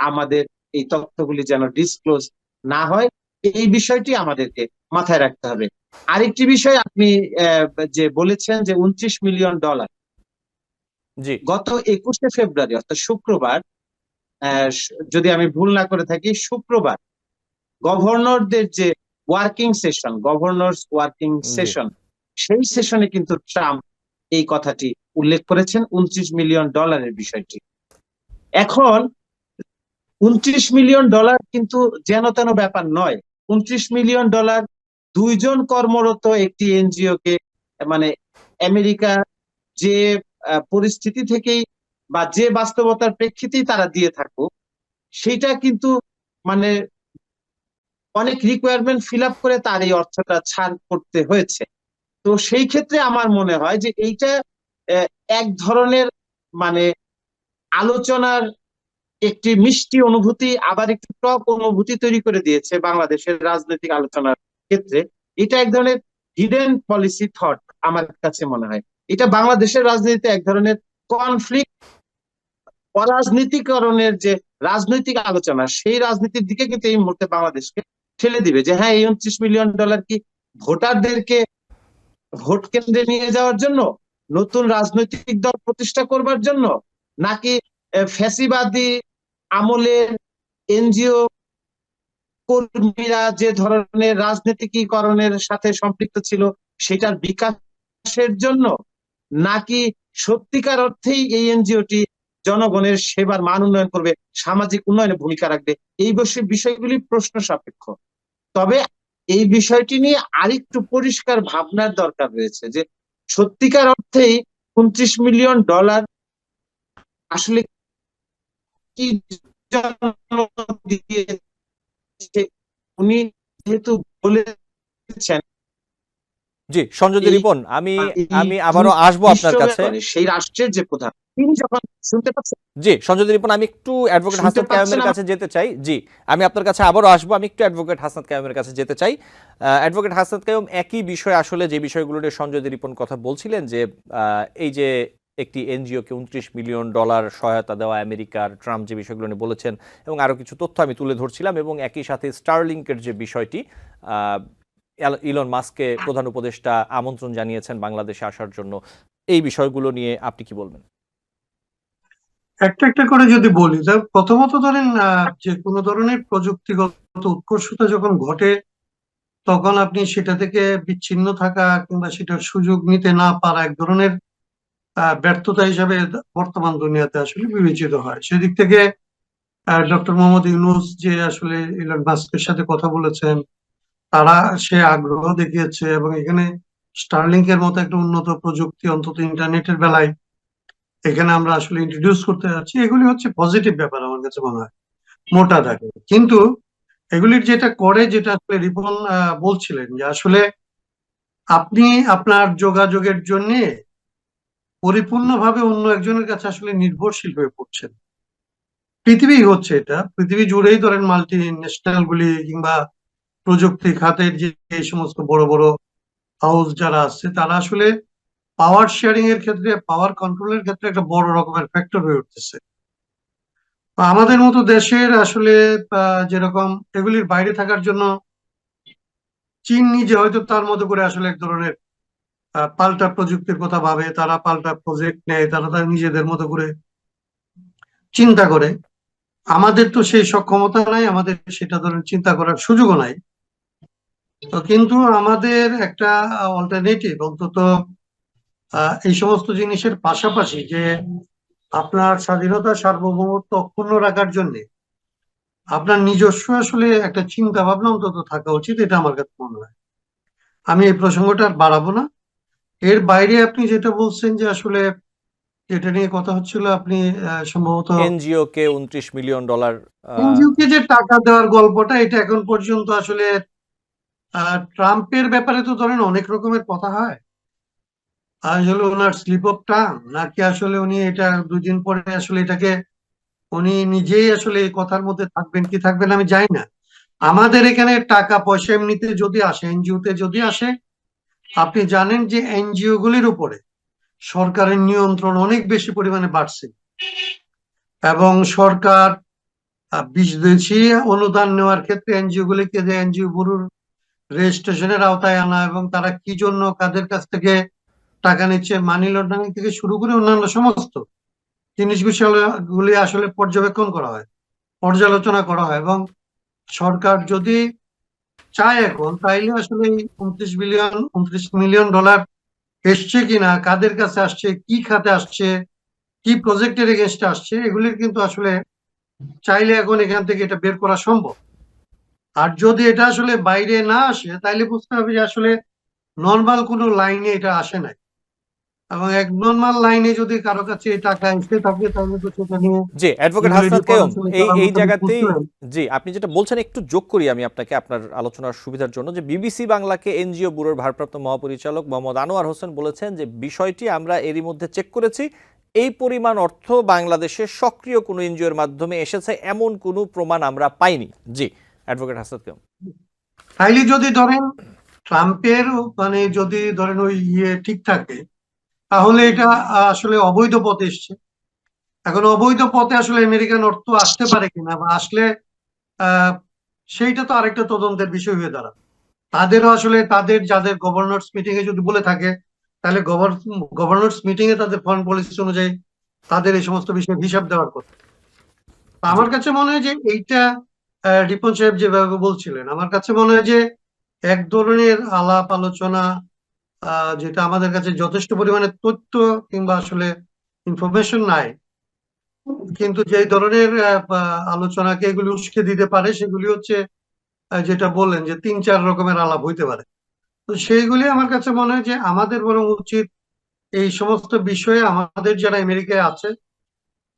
S3: আমাদের এই তথ্যগুলি যেন ডিসক্লোজ না হয়, এই বিষয়টি আমাদেরকে মাথায় রাখতে হবে। আরেকটি বিষয় আপনি যে বলেছেন যে $29 মিলিয়ন,
S1: জি
S3: গত 21শে ফেব্রুয়ারি অর্থাৎ শুক্রবার, যদি আমি ভুল না করে থাকি, শুক্রবার গভর্নরদের যে গভর্নর্স ওয়ার্কিং
S1: জি
S3: সেশন, সেই সেশনে কিন্তু ট্রাম্প এই কথাটি উল্লেখ করেছেন, $29 মিলিয়ন বিষয়টি। এখন $29 মিলিয়ন কিন্তু যেন তেন ব্যাপার নয়। $29 মিলিয়ন দুইজন কর্মরত একটি এনজিও কে, মানে আমেরিকা যে পরিস্থিতি থেকেই বা যে বাস্তবতার প্রেক্ষিতেই তারা দিয়ে থাকুক, সেটা কিন্তু মানে অনেক রিকোয়ারমেন্ট ফিল আপ করে তার এই অর্থটা ছাড় করতে হয়েছে। তো সেই ক্ষেত্রে আমার মনে হয় যে এইটা আহ, এক ধরনের মানে আলোচনার একটি মিষ্টি অনুভূতি, আবার একটি টক অনুভূতি তৈরি করে দিয়েছে বাংলাদেশের রাজনৈতিক আলোচনার ক্ষেত্রে। এটা এক ধরনের হিডেন পলিসি থট আমার কাছে মনে হয়। এটা বাংলাদেশের রাজনীতিতে এক ধরনের কনফ্লিক্ট, অরাজনীতিকরণের যে রাজনৈতিক আলোচনা, সেই রাজনীতির দিকে কিন্তু এই মুহূর্তে বাংলাদেশকে ঠেলে দিবে। যে হ্যাঁ, এই $29 মিলিয়ন কি ভোটারদেরকে ভোট কেন্দ্রে নিয়ে যাওয়ার জন্য, নতুন রাজনৈতিক দল প্রতিষ্ঠা করবার জন্য, নাকি ফ্যাসিবাদী আমলের এনজিও কর্মীরা যে ধরনের রাজনীতিকীকরণের সাথে সম্পৃক্ত ছিল সেটার বিকাশের জন্য, নাকি সত্যিকার অর্থেই এই এনজিওটি জনগণের সেবার মান উন্নয়ন করবে, সামাজিক উন্নয়নে ভূমিকা রাখবে, এই বিষয়গুলি প্রশ্ন সাপেক্ষ। তবে এই বিষয়টি নিয়ে আরেকটু পরিষ্কার ভাবনার দরকার রয়েছে যে সত্যিকার অর্থেই $29 মিলিয়ন আসলে কি জন্য দিয়েছে। উনি যেহেতু বলেছেন
S1: জি সঞ্জয় রিপন, আমি আমি আবারও আসবো আপনার কাছে।
S3: সেই রাষ্ট্রের যে প্রধান, তিনি যখন শুনতে পাচ্ছেন।
S1: জি সঞ্জয় রিপন, আমি একটু অ্যাডভোকেট
S3: শুনতে
S1: হাসনাত কায়ুমের
S3: পাচ্ছেন
S1: কাছে যেতে চাই। জি আমি আপনার কাছে আবারও আসবো, আমি একটু অ্যাডভোকেট হাসনাত কায়ুমের কাছে যেতে চাই। অ্যাডভোকেট হাসনাত কায়ুম, একই বিষয় আসলে যে বিষয়গুলো নিয়ে সঞ্জয় রিপন কথা বলছিলেন, যে এই যে একটি এনজিওকে $29 মিলিয়ন সহায়তা দেওয়া আমেরিকার, ট্রাম্প যে বিষয়গুলো নিয়ে বলেছেন, এবং আরও কিছু তথ্য আমি তুলে ধরছিলাম, এবং একই সাথে স্টারলিংকের যে বিষয়টি, ইলন মাস্ককে প্রধান উপদেষ্টা আমন্ত্রণ জানিয়েছেন বাংলাদেশে আসার জন্য, এই বিষয়গুলো নিয়ে আপনি কি বলবেন?
S2: একটা একটা করে যদি বলি, প্রথমত ধরেন যে কোনো ধরনের প্রযুক্তিগত উৎকর্ষতা যখন ঘটে, তখন আপনি সেটা থেকে বিচ্ছিন্ন থাকা কিংবা সেটার সুযোগ নিতে না পারা এক ধরনের ব্যর্থতা হিসাবে বর্তমান দুনিয়াতে আসলে বিবেচিত হয়। সেদিক থেকে ডক্টর মোহাম্মদ ইউনূস যে আসলে ইলন মাস্কের সাথে কথা বলেছেন, তারা সে আগ্রহ দেখিয়েছে এবং এখানে স্টারলিংকের মতো একটা উন্নত প্রযুক্তি অন্তত ইন্টারনেটের বেলায় এখানে আমরা আসলে ইন্ট্রোডিউস করতে যাচ্ছি, এগুলি হচ্ছে পজিটিভ ব্যাপার আমার কাছে মনে হয় মোটা দাগে। কিন্তু এগুলির যেটা করে, যেটা আসলে রিপন বলছিলেন যে আসলে আপনি আপনার যোগাযোগের জন্য পরিপূর্ণভাবে অন্য একজনের কাছে আসলে নির্ভরশীল হয়ে পড়ছেন। পৃথিবী হচ্ছে এটা, পৃথিবী জুড়েই ধরেন মাল্টি ন্যাশনাল গুলি কিংবা প্রযুক্তি খাতের যে এই সমস্ত বড় বড় হাউস যারা আছে, তারা আসলে পাওয়ার শেয়ারিং এর ক্ষেত্রে, পাওয়ার কন্ট্রোলের ক্ষেত্রে একটা বড় রকমের ফ্যাক্টর হয়ে উঠতেছে। তো আমাদের মতো দেশের আসলে যেরকম এগুলির বাইরে থাকার জন্য চীন নিজে হয়তো তার মতো করে আসলে এক ধরনের পাল্টা প্রযুক্তির কথা ভাবে, তারা পাল্টা প্রজেক্ট নেয়, তারা তার নিজেদের মতো করে চিন্তা করে। আমাদের তো সেই সক্ষমতা নাই, আমাদের সেটা ধরেন চিন্তা করার সুযোগও নাই। তো কিন্তু আমাদের একটা অল্টারনেটিভ অন্তত এই সমস্ত জিনিসের পাশাপাশি যে আপনার স্বাধীনতা সার্বভৌমত্ব অক্ষুণ্ণ রাখার জন্য আপনার নিজস্ব আসলে একটা চিন্তা ভাবনা অন্তত থাকা উচিত, এটা আমার কাছে মনে হয়। আমি এই প্রসঙ্গটা আর বাড়াবো না। এর বাইরে আপনি যেটা বলছেন যে আসলে যেটা নিয়ে কথা হচ্ছিল, আপনি সম্ভবত
S1: এনজিও কে $29 মিলিয়ন
S2: এনজিও কে যে টাকা দেওয়ার গল্পটা, এটা এখন পর্যন্ত আসলে ট্রাম্পের ব্যাপারে তো ধরেন অনেক রকমের কথা হয়। আসলে ওনার স্লিপ অফ টাং, নাকি আসলে উনি এটা 2 দিন পরে আসলে এটাকে উনি নিজেই আসলে এই কথার মধ্যে থাকবেন কি থাকবেন আমি জানি না। আমাদের এখানে টাকা পয়সা এমনিতে যদি আসে, এনজিও তে যদি আসে, আপনি জানেন যে এনজিও গুলির উপরে সরকারের নিয়ন্ত্রণ অনেক বেশি পরিমাণে বাড়ছে এবং সরকার বিদেশি অনুদান নেওয়ার ক্ষেত্রে এনজিও গুলিকে, যে এনজিও ব্যুরোর রেজিস্ট্রেশনের আওতায় আনা এবং তারা কি জন্য কাদের কাছ থেকে টাকা নিচ্ছে, মানি লন্ডারিং থেকে শুরু করে অন্যান্য সমস্ত জিনিস বিষয়গুলি আসলে পর্যবেক্ষণ করা হয়, পর্যালোচনা করা হয়। এবং সরকার যদি চায় এখন, তাইলে আসলে এই 29 মিলিয়ন ডলার এসছে কিনা, কাদের কাছে আসছে, কি খাতে আসছে, কি প্রজেক্টের এগেনস্টে আসছে, এগুলির কিন্তু আসলে চাইলে এখন এখান থেকে এটা বের করা সম্ভব। আর যদি এটা আসলে বাইরে না আসে, তাইলে বুঝতে হবে যে আসলে নর্মাল কোনো লাইনে এটা আসে নাই, এবং এক নর্মাল লাইনে যদি কারো কাছে এই টাকা এসে থাকে, তাহলে তো সেটা নিয়ে
S1: জি, অ্যাডভোকেট
S2: এগুলি
S1: হাসনাত
S2: রিপোর্ট
S1: কেয়ম,
S2: আসলে
S1: এই
S2: করার
S1: এই
S2: মতো
S1: জায়গাতেই
S2: বুঝতে হবে।
S1: জি আপনি যেটা বলছেন একটু যোগ করি আমি আপনাকে আপনার আলোচনার সুবিধার জন্য, যে বিবিসি বাংলাকে এনজিও ব্যুরোর ভারপ্রাপ্ত মহাপরিচালক মোহাম্মদ আনোয়ার হোসেন বলেছেন যে বিষয়টি আমরা এরই মধ্যে চেক করেছি, এই পরিমাণ অর্থ বাংলাদেশের সক্রিয় কোনো এনজিওর মাধ্যমে এসেছে এমন কোনো প্রমাণ আমরা পাইনি। জি, অ্যাডভোকেট হাসনাত কেয়ম।
S2: তাইলে যদি ধরেন ট্রাম্পের মানে যদি ধরেন ওই ঠিক থাকে, তাহলে এটা আসলে অবৈধ পথে এসছে। এখন অবৈধ পথে আসলে আমেরিকান অর্থ আসতে পারে কিনা বা আসলে আহ সেইটা তো আরেকটা তদন্তের বিষয় হয়ে দাঁড়ায়। তাদেরও আসলে তাদের যাদের গভর্নর্স মিটিং এ যদি বলে থাকে, তাহলে গভর্নর্স মিটিং এ তাদের ফরেন পলিসি অনুযায়ী তাদের এই সমস্ত বিষয়ে হিসাব দেওয়ার কথা। তো
S1: জি
S2: আমার কাছে মনে হয় যে এইটা রিপন সাহেব যেভাবে বলছিলেন, আমার কাছে মনে হয় যে এক ধরনের আলাপ আলোচনা, যেটা আমাদের কাছে যথেষ্ট পরিমাণে তথ্য কিংবা আসলে ইনফরমেশন নাই, কিন্তু যে ধরনের আলোচনাকে এগুলি উস্কে দিতে পারে, সেগুলি হচ্ছে যেটা বললেন যে 3-4 রকমের আলাপ হইতে পারে। তো সেইগুলি আমার কাছে মনে হয় যে আমাদের বরং উচিত এই সমস্ত বিষয়ে আমাদের যারা আমেরিকায় আছে,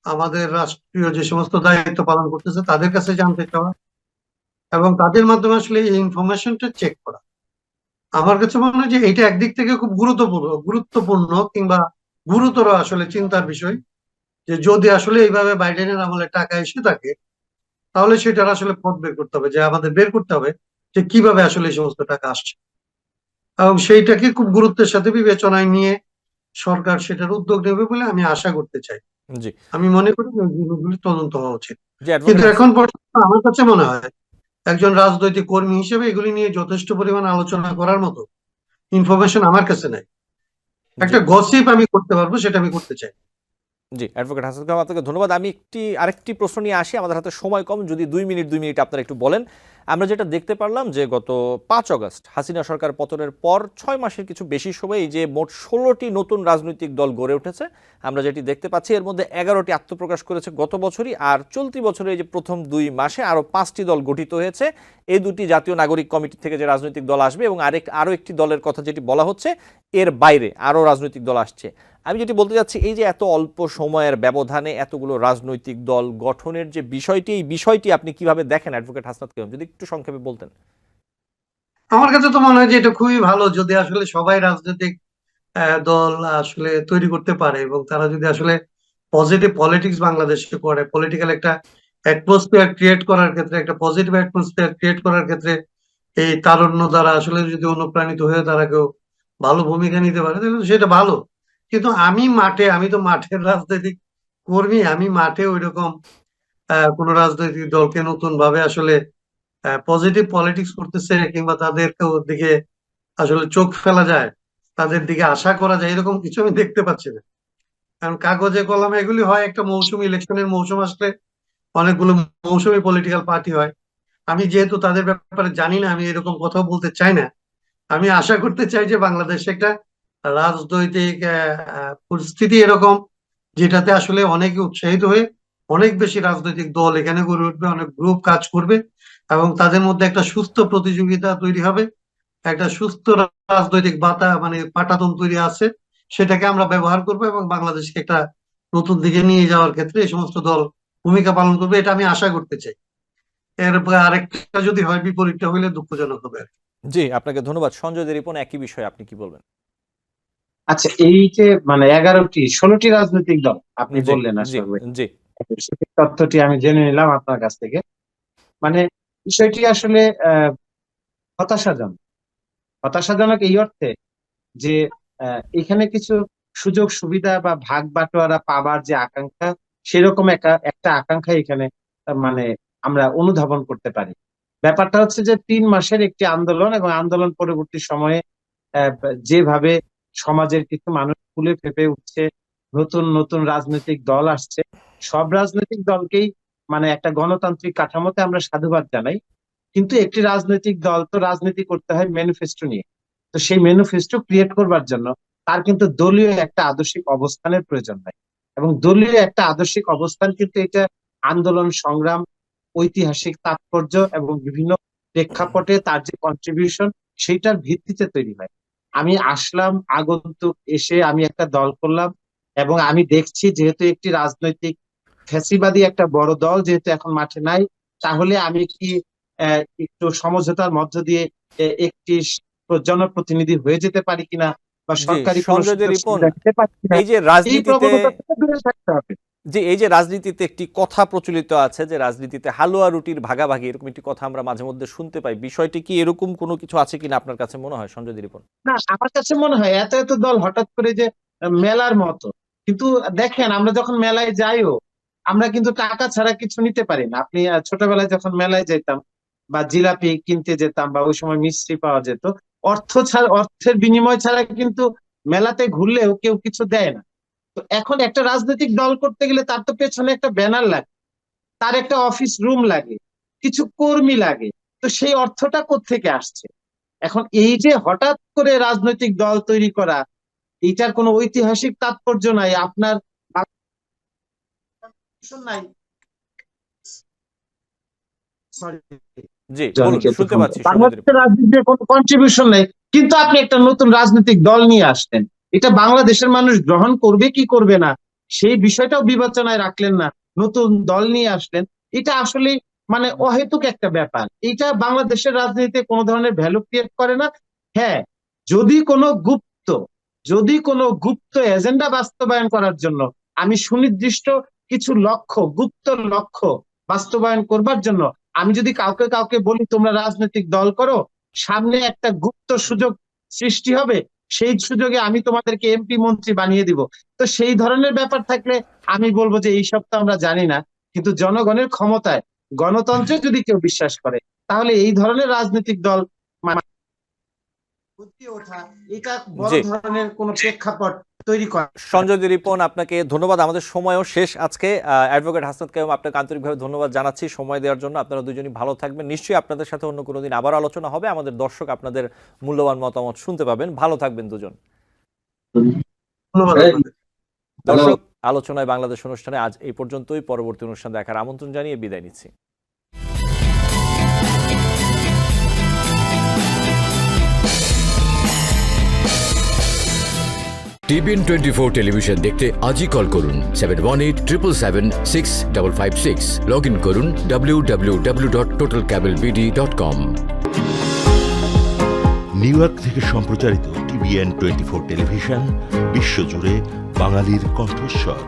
S2: আমাদের রাষ্ট্রীয় যে সমস্ত দায়িত্ব পালন করতেছে, তাদের কাছে জানতে চাওয়া এবং তাদের মাধ্যমে আসলে এই ইনফরমেশনটা চেক করা। আমার কাছে মনে হয় যে এটা একদিক থেকে খুব গুরুত্বপূর্ণ কিংবা গুরুতর আসলে চিন্তার বিষয়, যে যদি আসলে এইভাবে বাইডেনের আমলে টাকা এসে থাকে, তাহলে সেটার আসলে পথ বের করতে হবে, যে আমাদের বের করতে হবে যে কিভাবে আসলে এই সমস্ত টাকা আসছে, এবং সেইটাকে খুব গুরুত্বের সাথে বিবেচনায় নিয়ে সরকার সেটার উদ্যোগ নেবে বলে আমি আশা করতে চাই।
S1: জি
S2: আমি মনে করি যে ওই জিনিসগুলি তদন্ত হওয়া উচিত।
S1: জি অ্যাডভোকেট
S2: কিন্তু এখন পর্যন্ত আমার কাছে মনে হয় একজন রাজনৈতিক কর্মী হিসেবে এগুলি নিয়ে যথেষ্ট পরিমাণ আলোচনা করার মতো ইনফরমেশন আমার কাছে নাই।
S1: জি
S2: একটা গসিপ আমি করতে পারবো, সেটা আমি করতে চাই।
S1: জি অ্যাডভোকেট হাসান কামাল, আপনাকে ধন্যবাদ। আমি আরেকটি প্রশ্ন নিয়ে আসি, আমাদের হাতে সময় কম, যদি 2 মিনিট আপনারা একটু বলেন। আমরা যেটা দেখতে পারলাম যে গত 5 আগস্ট হাসিনা সরকার পতনের পর 6 মাসের কিছু বেশি সময় এই যে মোট 16টি নতুন রাজনৈতিক দল গড়ে উঠেছে, আমরা যেটি দেখতে পাচ্ছি এর মধ্যে 11টি আত্মপ্রকাশ করেছে গত বছরই, আর চলতি বছরে এই যে প্রথম 2 মাসে আরও 5টি দল গঠিত হয়েছে। এই দুটি জাতীয় নাগরিক কমিটি থেকে যে রাজনৈতিক দল আসবে এবং আরও একটি দলের কথা যেটি বলা হচ্ছে এর বাইরে আরও রাজনৈতিক দল আসছে। আমি যেটি বলতে যাচ্ছি, এই যে এত অল্প সময়ের ব্যবধানে এতগুলো রাজনৈতিক দল গঠনের যে বিষয়টি, এই বিষয়টি আপনি কিভাবে দেখেন অ্যাডভোকেট হাসনাত কিরম, যদি একটু সংক্ষেপে বলতেন।
S2: আমার কাছে তো মনে হয় যে এটা খুবই ভালো যদি আসলে সবাই রাজনৈতিক দল আসলে তৈরি করতে পারে এবং তারা যদি আসলে পজিটিভ পলিটিক্স বাংলাদেশে করে, পলিটিক্যাল একটা অ্যাটমসফিয়ার ক্রিয়েট করার ক্ষেত্রে, একটা পজিটিভ অ্যাটমসফিয়ার ক্রিয়েট করার ক্ষেত্রে এই তারুণ্য দ্বারা আসলে যদি অনুপ্রাণিত হয়ে তারা কেউ ভালো ভূমিকা নিতে পারে তাহলে তো সেটা ভালো। কিন্তু আমি তো মাঠের রাজনৈতিক কর্মী, আমি মাঠে ওইরকম কোন রাজনৈতিক দলকে নতুন ভাবে আসলে পজিটিভ পলিটিক্স করতেছে কিংবা তাদেরকে ওর দিকে আসলে চোখ ফেলা যায়, তাদের দিকে আশা করা যায়, এরকম কিছু আমি দেখতে পাচ্ছি না। কারণ কাগজে কলমে এগুলি হয়, একটা মৌসুম, ইলেকশনের মৌসুম আসলে অনেকগুলো মৌসুমী পলিটিক্যাল পার্টি হয়। আমি যেহেতু তাদের ব্যাপারে জানি না, আমি এরকম কথাও বলতে চাই না। আমি আশা করতে চাই যে বাংলাদেশে একটা রাজনৈতিক পরিস্থিতি এরকম যেটাতে আসলে অনেকে উৎসাহিত হয়ে অনেক বেশি রাজনৈতিক দল এখানে গড়ে উঠবে, অনেক গ্রুপ কাজ করবে এবং তাদের মধ্যে একটা সুস্থ প্রতিযোগিতা তৈরি হবে, একটা সুস্থ রাজনৈতিক পাটাতন তৈরি আছে, সেটাকে আমরা ব্যবহার করব এবং বাংলাদেশকে একটা নতুন দিকে নিয়ে যাওয়ার ক্ষেত্রে এই সমস্ত দল ভূমিকা পালন করবে, এটা আমি আশা করতে চাই। এরপরে আরেকটা যদি হয় বিপরীতটা হইলে দুঃখজনক হবে।
S1: জি, আপনাকে ধন্যবাদ। সঞ্জয় রিপন, একই বিষয়ে আপনি কি বলবেন?
S3: আচ্ছা, এই যে 11টি 16টি রাজনৈতিক দল আপনি
S1: জি
S3: বললেন,
S1: জি
S3: আসলে
S1: জি
S3: সঠিক তথ্যটি আমি জেনে নিলাম আপনার কাছ থেকে। মানে বিষয়টি আসলে হতাশাজনক। হতাশাজনক এই অর্থে যে এখানে কিছু সুযোগ সুবিধা বা ভাগ বাটোয়ারা পাবার যে আকাঙ্ক্ষা, সেরকম একটা আকাঙ্ক্ষা এখানে মানে আমরা অনুধাবন করতে পারি। ব্যাপারটা হচ্ছে যে 3 মাসের একটি আন্দোলন এবং আন্দোলন পরবর্তী সময়ে আহ, যেভাবে সমাজের কিছু মানুষ ফুলে ফেঁপে উঠছে, নতুন নতুন রাজনৈতিক দল আসছে, সব রাজনৈতিক দলকেই একটা গণতান্ত্রিক কাঠামোতে আমরা সাধুবাদ জানাই। কিন্তু একটি রাজনৈতিক দল তো রাজনীতি করতে হয় ম্যানিফেস্টো নিয়ে। তো সেই ম্যানিফেস্টো ক্রিয়েট করবার জন্য তার কিন্তু দলীয় একটা আদর্শিক অবস্থানের প্রয়োজন হয়, এবং দলীয় একটা আদর্শিক অবস্থান কিন্তু এটা আন্দোলন সংগ্রাম, ঐতিহাসিক তাৎপর্য এবং বিভিন্ন প্রেক্ষাপটে তার যে কন্ট্রিবিউশন, সেইটার ভিত্তিতে তৈরি হয়। আমি আসলাম আগন্তুক, এসে আমি একটা দল করলাম এবং আমি দেখছি যেহেতু একটি রাজনৈতিক ফ্যাসিবাদী একটা বড় দল যেহেতু এখন মাঠে নাই, তাহলে আমি কি একটু সমঝোতার মধ্য দিয়ে একটি জনপ্রতিনিধি হয়ে যেতে পারি কিনা, বা
S1: জি
S3: সরকারি কোনো
S1: সঞ্জয়
S3: সুযোগ
S1: রিপন,
S3: সুবিধা দিতে পারি কিনা,
S1: এই যে
S3: এই
S1: রাজনীতিতে,
S3: প্রবণতা থেকে দূরে থাকতে হবে।
S1: এই যে রাজনীতিতে একটি কথা প্রচলিত আছে যে রাজনীতিতে হালুয়া রুটির ভাগাভাগি, এরকম একটি কথা আমরা মাঝে মধ্যে শুনতে পাই। বিষয়টি কি এরকম কোনো কিছু আছে কিনা আপনার কাছে মনে হয় সঞ্জয় রিপন?
S3: না, আমার কাছে মনে হয় এত এত দল হঠাৎ করে যে মেলার মতো। কিন্তু দেখেন, আমরা যখন মেলায় যাইও, আমরা কিন্তু টাকা ছাড়া কিছু নিতে পারি না। আপনি ছোটবেলায় যখন মেলায় যেতাম বা জিলাপি কিনতে যেতাম, বা ওই সময় মিষ্টি পাওয়া যেত, অর্থের বিনিময় ছাড়া কিন্তু মেলাতে ঘুরলেও কেউ কিছু দেয় না। তো এখন একটা রাজনৈতিক দল করতে গেলে তার তো পেছনে একটা ব্যানার লাগে, তার একটা অফিস রুম লাগে, কিছু কর্মী লাগে। তো সেই অর্থটা কোত্থেকে আসছে? এখন এই যে হঠাৎ করে রাজনৈতিক দল তৈরি করা, এইটার কোনো ঐতিহাসিক তাৎপর্য নাই, আপনার নাই। সরি,
S1: জি বলুন, শুনতে পাচ্ছি সঞ্জয় রিপন।
S3: বাংলাদেশের রাজনীতিতে কোনো কন্ট্রিবিউশন নেই, কিন্তু আপনি একটা নতুন রাজনৈতিক দল নিয়ে আসলেন। এটা বাংলাদেশের মানুষ গ্রহণ করবে কি করবে না, সেই বিষয়টাও বিবেচনায় রাখলেন না, নতুন দল নিয়ে আসলেন। এটা আসলে অহেতুক একটা ব্যাপার। এটা বাংলাদেশের রাজনীতিতে কোনো ধরনের ভ্যালু ক্রিয়েট করে না। হ্যাঁ, যদি কোনো গুপ্ত যদি কোনো গুপ্ত এজেন্ডা বাস্তবায়ন করার জন্য, আমি সুনির্দিষ্ট কিছু গুপ্ত লক্ষ্য বাস্তবায়ন করবার জন্য আমি যদি কাউকে কাউকে বলি তোমরা রাজনৈতিক দল করো, সামনে একটা গুপ্ত সুযোগ সৃষ্টি হবে, সেই সুযোগে আমি তোমাদেরকে এমপি মন্ত্রী বানিয়ে দিব। তো সেই ধরনের ব্যাপার থাকলে আমি বলবো যে এইসব তো আমরা জানি না। কিন্তু জনগণের ক্ষমতায়, গণতন্ত্রে যদি কেউ বিশ্বাস করে, তাহলে এই ধরনের রাজনৈতিক দল গড়ে ওঠা, এটা বড়
S1: জি
S3: ধরনের কোনো প্রেক্ষাপট তৈরি করা।
S1: সঞ্জয় রিপন, আপনাকে ধন্যবাদ। আমাদের সময়ও শেষ আজকে। অ্যাডভোকেট হাসনাত কাইয়ুম, আপনাকে আন্তরিকভাবে ধন্যবাদ জানাচ্ছি সময় দেওয়ার জন্য। আপনারা দুজনই ভালো থাকবেন। নিশ্চয়ই আপনাদের সাথে অন্য কোনো দিন আবার আলোচনা হবে। আমাদের দর্শক আপনাদের মূল্যবান মতামত শুনতে পাবেন। ভালো থাকবেন দুজন।
S2: ধন্যবাদ আপনাদের।
S1: দর্শক, আলোচনায় বাংলাদেশ অনুষ্ঠানে আজ এই পর্যন্তই। পরবর্তী অনুষ্ঠান দেখার আমন্ত্রণ জানিয়ে বিদায় নিচ্ছি।
S4: TBN 24 টেলিভিশন দেখতে আজই কল করুন 7187776556। লগ ইন করুন www.totalcablebd.com।
S5: নিউ ইয়র্ক থেকে সম্প্রচারিত TBN 24 টেলিভিশন বিশ্বজুড়ে বাঙালির কণ্ঠস্বর।